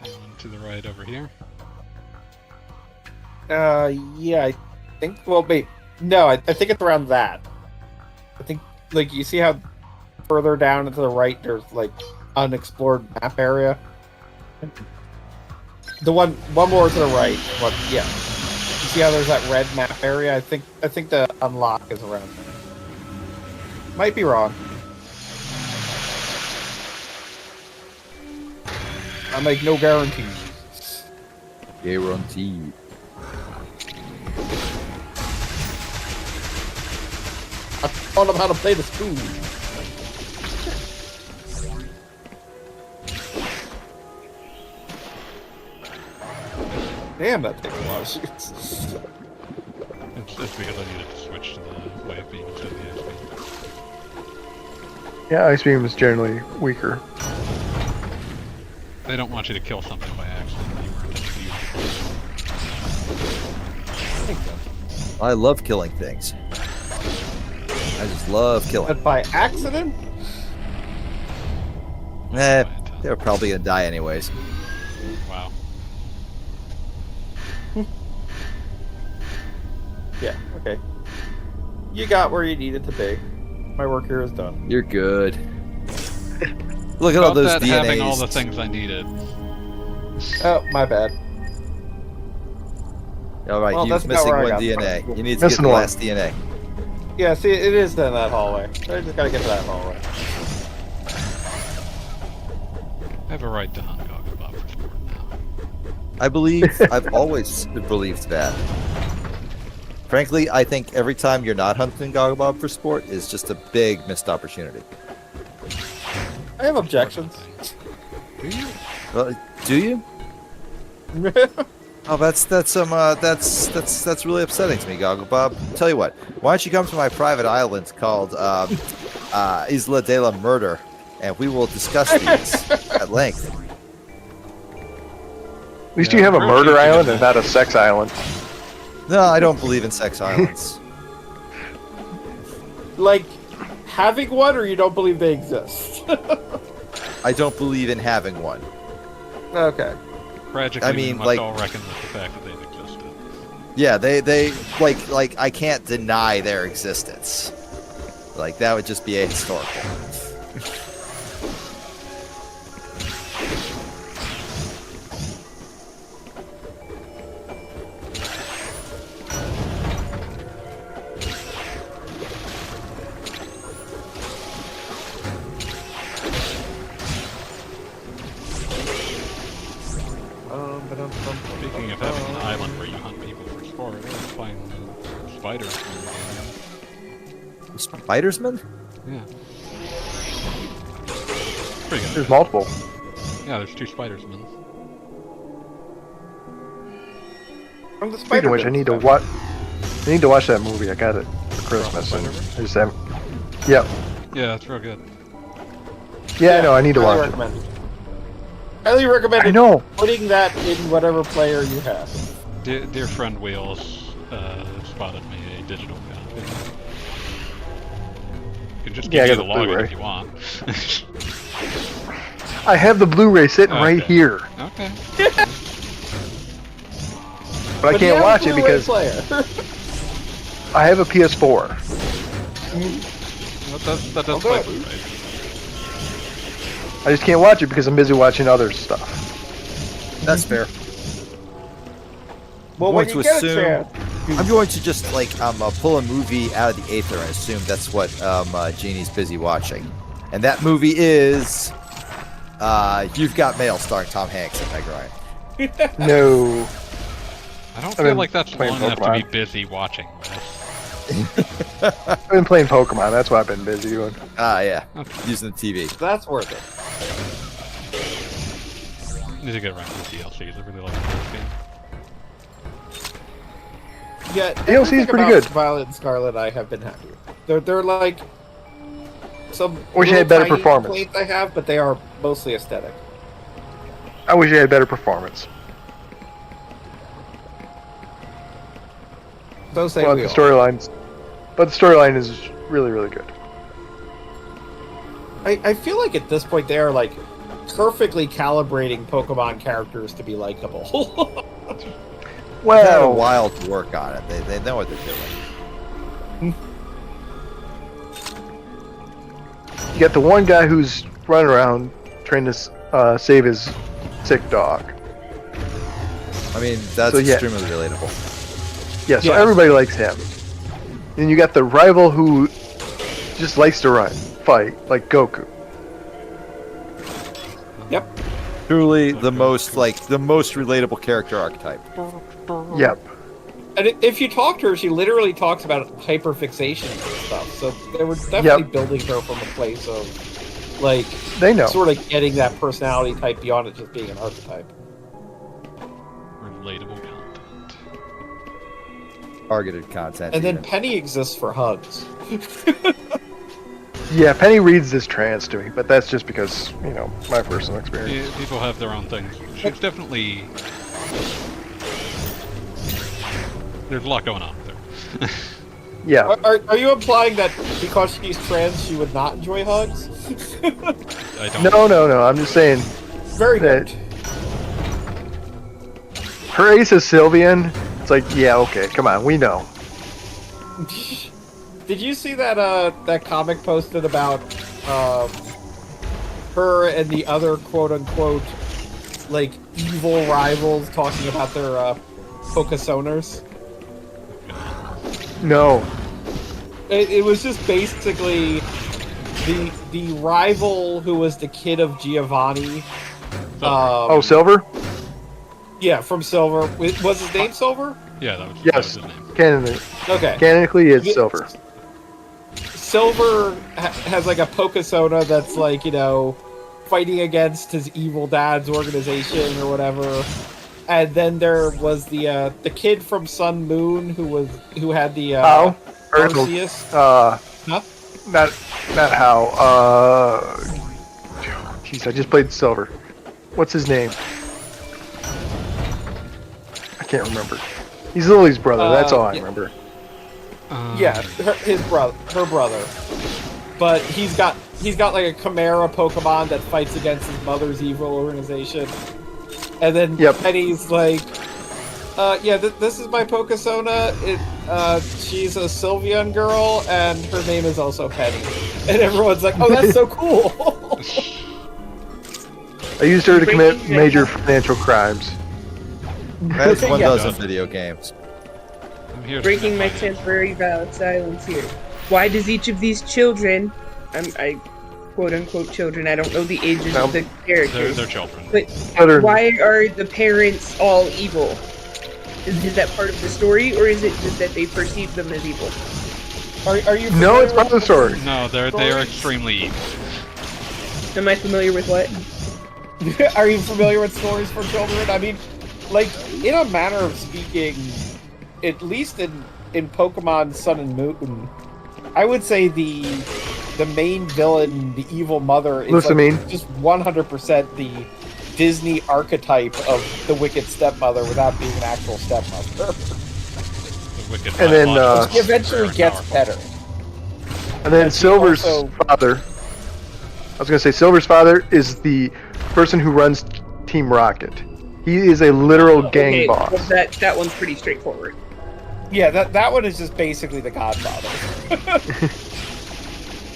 Down to the right over here. Yeah, I think, well, wait. No, I think it's around that. I think, like, you see how further down and to the right there's, like, unexplored map area? The one more to the right. One, yeah. You see how there's that red map area? I think the unlock is around there. Might be wrong. I make no guarantees. Guaranteed. I taught them how to play the spoon. Damn, that takes a lot of shoots. It's because I needed to switch to the wave beam instead of the ice beam. Yeah, Ice Beam is generally weaker. They don't want you to kill something by accident. You were intending to use it. I love killing things. I just love killing. But by accident? They're probably gonna die anyways. Wow. Yeah, okay. You got where you needed to be. My work here is done. You're good. Look at all About those that DNAs. having all the things I needed. Oh, my bad. All right, Well, he was that's about missing where I one got DNA. from. You need to get Missing the one. last DNA. Yeah, see, it is in that hallway. I just gotta get to that hallway. I have a right to hunt Gogglebot for sport now. I've always believed that. Frankly, I think every time you're not hunting Gogglebob for sport is just a big missed opportunity. I have objections. Do you? Well, do you? Oh, that's really upsetting to me, Gogglebob. Tell you what, why don't you come to my private island called Isla de la Murder, and we will discuss these at length. At least you have a real murder cheeky island to and not a sex island. No, I don't believe in sex islands. Like, having one, or you don't believe they exist? I don't believe in having one. Okay. Tragically, I mean, we must like- all reckon with the fact that they've existed. Yeah, they like I can't deny their existence. Like that would just be ahistorical. Speaking of having an island where you hunt people for sport, I was playing spiders. Spidersman? Yeah. Pretty good. There's multiple. Yeah, there's 2 spidersmen. From the Speaking spider of which, I need to watch. I need to watch that movie. I got it for Christmas, and I just haven't. Yep. Yeah, it's real good. Yeah, I know. I need to highly watch it. recommend it. Highly recommend I know. putting that in whatever player you have. Dear friend Wheels spotted me a digital copy. You can just Yeah, I give me got the the login Blu-ray. if you want. I have the Blu-ray sitting right Okay. here, Okay. but I you can't have a watch it Blu-ray because player. I have a PS4. That does Okay. play Blu-ray. I just can't watch it because I'm busy watching other stuff. That's fair. Well, I'm when going you to get assume. a chance, I'm going to just like pull a movie out of the aether and assume that's what Jeannie's busy watching, and that movie is You've Got Mail, starring Tom Hanks and Meg Ryan. No. I don't I've feel been like that's playing long enough to be Pokemon. busy watching this. I've been playing Pokemon. That's what I've been busy doing. Ah, yeah. Using the TV. That's worth it. Need to get around to the DLCs. I really like this game. Yeah, DLC is everything pretty about good. Violet and Scarlet, I have been happy with. They're like some Wish little they had better tiny performance. complaints I have, but they are mostly aesthetic. I wish they had better performance. Don't say But we the all. storyline is really, really good. I feel like at this point they are like perfectly calibrating Pokemon characters to be likable. They've had a Well, while to work on it. They know what they're doing. you got the one guy who's running around trying to save his sick dog. I mean, that's So, yeah. extremely relatable. Yeah, so Yes. everybody likes him. And you got the rival who just likes to fight, like Goku. Yep. Truly the most relatable character archetype. Yep. And if you talk to her, she literally talks about hyperfixation and stuff. So they were definitely building her from a place of, like, They know. sort of getting that personality type beyond it just being an archetype. Relatable content. Targeted content. And then even. Penny exists for hugs. Yeah, Penny reads this trance to me, but that's just because, my personal experience. Yeah, people have their own things. She's definitely... There's a lot going on there. Yeah. Are you implying that because she's trans, she would not enjoy hugs? I don't... No. I'm just saying Very that good. her ace is Sylveon. It's like, yeah, okay, come on, we know. Did you see that that comic posted about her and the other quote unquote like evil rivals talking about their Pokesoners? No. It was just basically the rival who was the kid of Giovanni. Silver? Yeah, from Silver. Was his name Silver? Yeah, that was Yes. his name. Okay. Canonically, it's Silver. Silver has like a Pokesona that's like, fighting against his evil dad's organization or whatever. And then there was the kid from Sun Moon who had the Arceus. Huh? Not how. Jeez, I just played Silver. What's his name? I can't remember. He's Lily's brother. That's all I remember. Yeah, her brother. But he's got like a Chimera Pokemon that fights against his mother's evil organization. And then Penny's like, this is my Pokesona. She's a Sylveon girl, and her name is also Penny. And everyone's like, oh, that's so cool. I used her to commit major financial crimes. That's one Yeah. dozen video games. I'm here to Breaking my connect temporary valid silence here. Why does each of these children, I quote unquote children, I don't know the ages of the characters, They're children. but Children. why are the parents all evil? Is that part of the story, or is it just that they perceive them as evil? Are you? No, it's part of the story. No, they are extremely evil. Am I familiar with what? Are you familiar with stories for children? I mean, like, in a manner of speaking, at least in Pokemon Sun and Moon, I would say the main villain, the evil mother, is like just 100% the Disney archetype of the wicked stepmother without being an actual stepmother. The wicked And then, biological She eventually very gets powerful. better. And then And she Silver's also- father. I was gonna say Silver's father is the person who runs Team Rocket. He is a literal gang Okay, boss. well, that one's pretty straightforward. Yeah, that one is just basically the Godfather.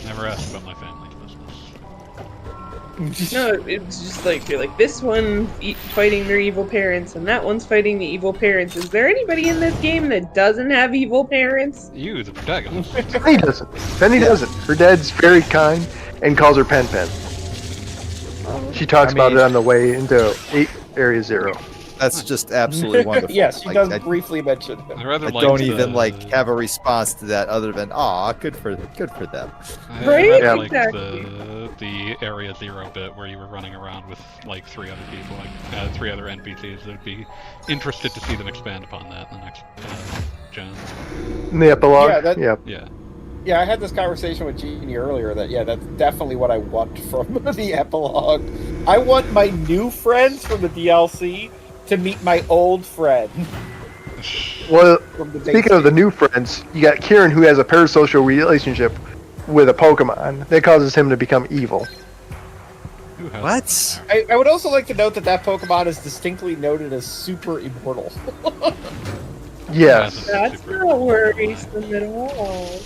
Never asked about my family's business. No, it's just like you're like this one fighting their evil parents, and that one's fighting the evil parents. Is there anybody in this game that doesn't have evil parents? You, the protagonist. Penny doesn't. Penny doesn't. Her dad's very kind and calls her Pen Pen. She talks about it on the way into Area Zero. That's just absolutely wonderful. Yes, she Like, does I, briefly mention him. I rather I like don't the, even like have a response to that other than "Aw, good for them." I Right? rather like Exactly. the Area Zero bit where you were running around with like 3 other people, like 3 other NPCs. I'd be interested to see them expand upon that in the next gen. In the epilogue. Yeah, that- Yep. Yeah. Yeah, I had this conversation with Jeannie earlier that, yeah, that's definitely what I want from the epilogue. I want my new friends from the DLC to meet my old friend Well, from the base speaking of the game. new friends, you got Kieran, who has a parasocial relationship with a Pokemon that causes him to become evil. Who has What? I would also like to note that that Pokemon is distinctly noted as super immortal. Yes. That's not worrisome at all.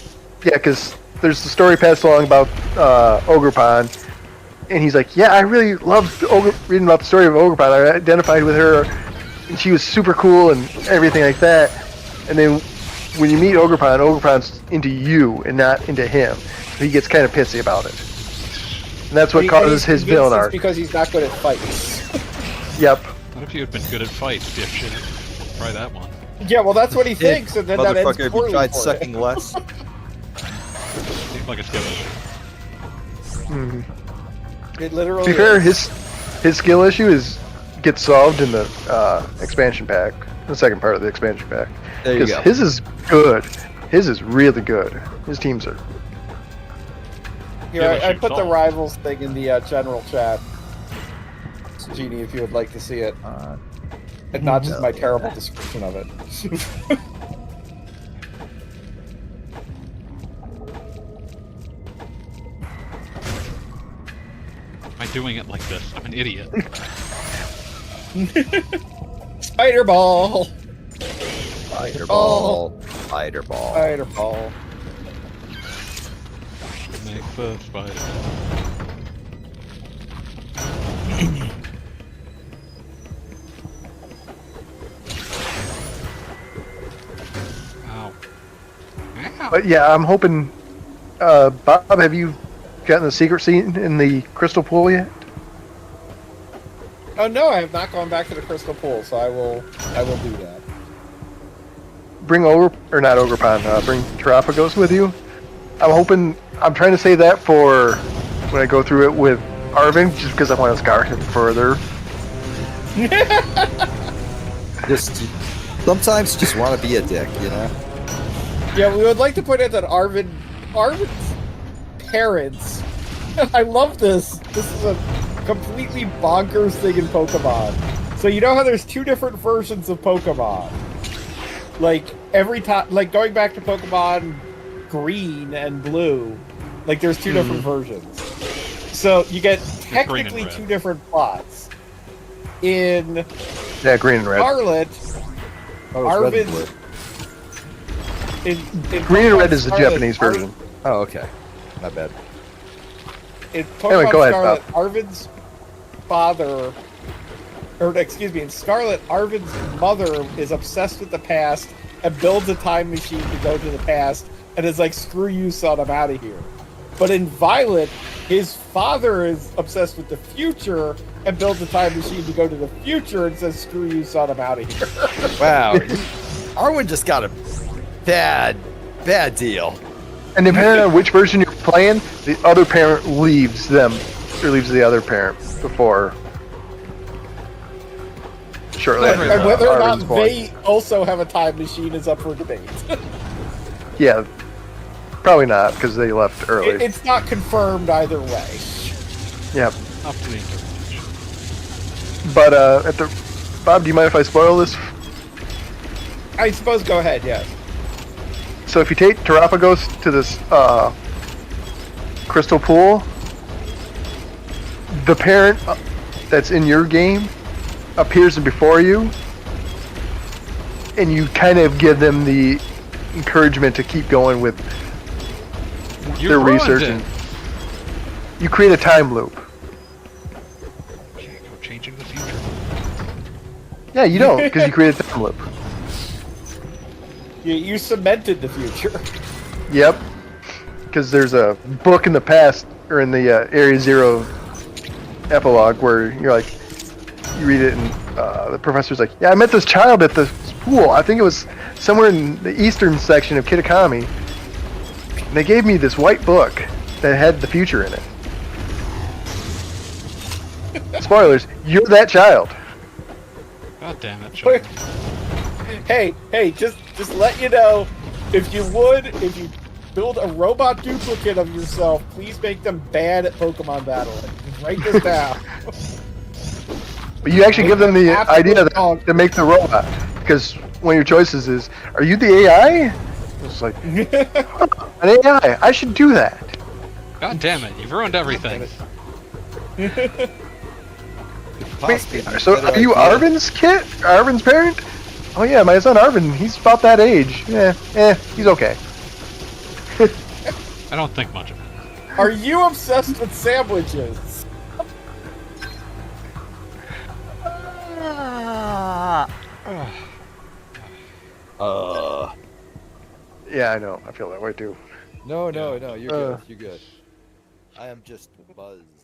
Yeah, because there's the story passed along about Ogerpon, and he's like, yeah, I really loved reading about the story of Ogerpon. I identified with her, and she was super cool and everything like that. And then when you meet Ogerpon, Ogerpon's into you and not into him. So he gets kind of pissy about it. And that's what But causes he's his villain convinced it's arc. because he's not good at fights. Yep. What if you had been good at fights, dipshit? Try that one. Yeah, well, that's what he thinks, and then that ends Motherfucker, have you poorly tried for sucking him. less? Seems like a skill issue. It To literally be fair, is. his skill issue gets solved in the expansion pack, the second part of the expansion pack. There you Because go. his is good. His is really good. His teams are. Here, Yeah, I but put the you rivals thing in the general chat. Jeannie, if you would like to see it. And not just my terrible description of it. Am I doing it like this? I'm an idiot. Spider ball! Spider ball. Spider ball. Spider ball. Make the spider. Ow. Ow. But yeah, I'm hoping. Bob, have you gotten the secret scene in the crystal pool yet? Oh no, I have not gone back to the crystal pool, so I will do that. Bring not Ogerpon, bring Terapagos with you. I'm trying to say that for when I go through it with Arvin, just because I want to scar him further. Just sometimes you just want to be a dick, you know? Yeah, we would like to point out that Arvin's parents. I love this. This is a completely bonkers thing in Pokemon. So you know how there's 2 different versions of Pokemon? Like every time, like going back to Pokemon Green and Blue, like there's 2 different versions. So you get green and technically red. 2 different plots. In Yeah, green and red. Scarlet, Oh, it's red and Arvin's blue. in Green and Pokemon red is the Scarlet, Japanese version. Oh, okay. My bad. In Anyway, Pokemon go ahead, Scarlet, Arvin's father, or excuse me, in Scarlet, Arvin's mother is obsessed with the past and builds a time machine to go to the past and is like, screw you, son, I'm out of here. But in Violet, his father is obsessed with the future and builds a time machine to go to the future and says, screw you, son, I'm out of here. Wow. Arwen just got a bad deal. And depending on which version you're playing, the other parent leaves them, or leaves the other parent before. Shortly And after whether or not Arvin's born. they also have a time machine is up for debate. Yeah, probably not because they left early. It's not confirmed either way. Yeah, Up to the interpretation. but Bob, do you mind if I spoil this? I suppose go ahead, yes. So if you take Terapagos to this crystal pool, the parent that's in your game appears before you, and you kind of give them the encouragement to keep going with You their ruined research, it. and you create a time loop. Can't go changing the future. Yeah, you don't, because you create a time loop. You cemented the future. Yep, because there's a book in the past, or in the Area Zero epilogue, where you're like, you read it, and the professor's like, "Yeah, I met this child at the pool. I think it was somewhere in the eastern section of Kitakami. And they gave me this white book that had the future in it. Spoilers, you're that child." God damn it, children. Hey, just let you know, if you build a robot duplicate of yourself, please make them bad at Pokemon battling. Just write this down. But you actually give them the Absolute idea dog. to make the robot, because one of your choices is, are you the AI? It's like, an AI, I should do that. God damn it, you've ruined everything. Possibly be a So better are you idea. Arvin's kid? Arvin's parent? Oh yeah, my son Arvin, he's about that age. He's okay. I don't think much of it. Are you obsessed with sandwiches? Yeah, I know. I feel that way too. No, you're good. You're good. I am just buzzed.